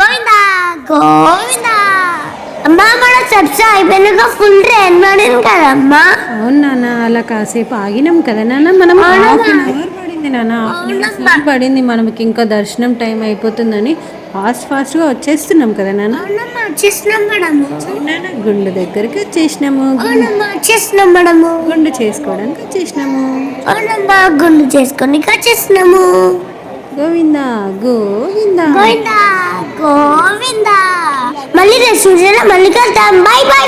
గోవిందా గోవిందా. అమ్మా మన చర్చ అయిపోయినాక ఫుల్ ట్రైన్ పడింది కదమ్మా. అవును నాన్న, అలా కాసేపు ఆగినాం కదా నాన్న. మనం హాఫ్ అన్ అవర్ పడింది నాన్న, పడింది. మనకి ఇంకా దర్శనం టైం అయిపోతుందని ఫాస్ట్ గా వచ్చేస్తున్నాం కదా నాన్న. వచ్చేసినాం మేడము. నాన్న గుండు దగ్గరికి వచ్చేసినాము. వచ్చేసినాం మేడము. గుండు చేసుకోవడానికి వచ్చేసినాము. అవునమ్మా, గుండు చేసుకొని వచ్చేసినాము. గోవిందా గోవిందా గోవిందా గోవిందా. మళ్ళీ రేపు మళ్ళీ కలుద్దాం. By by.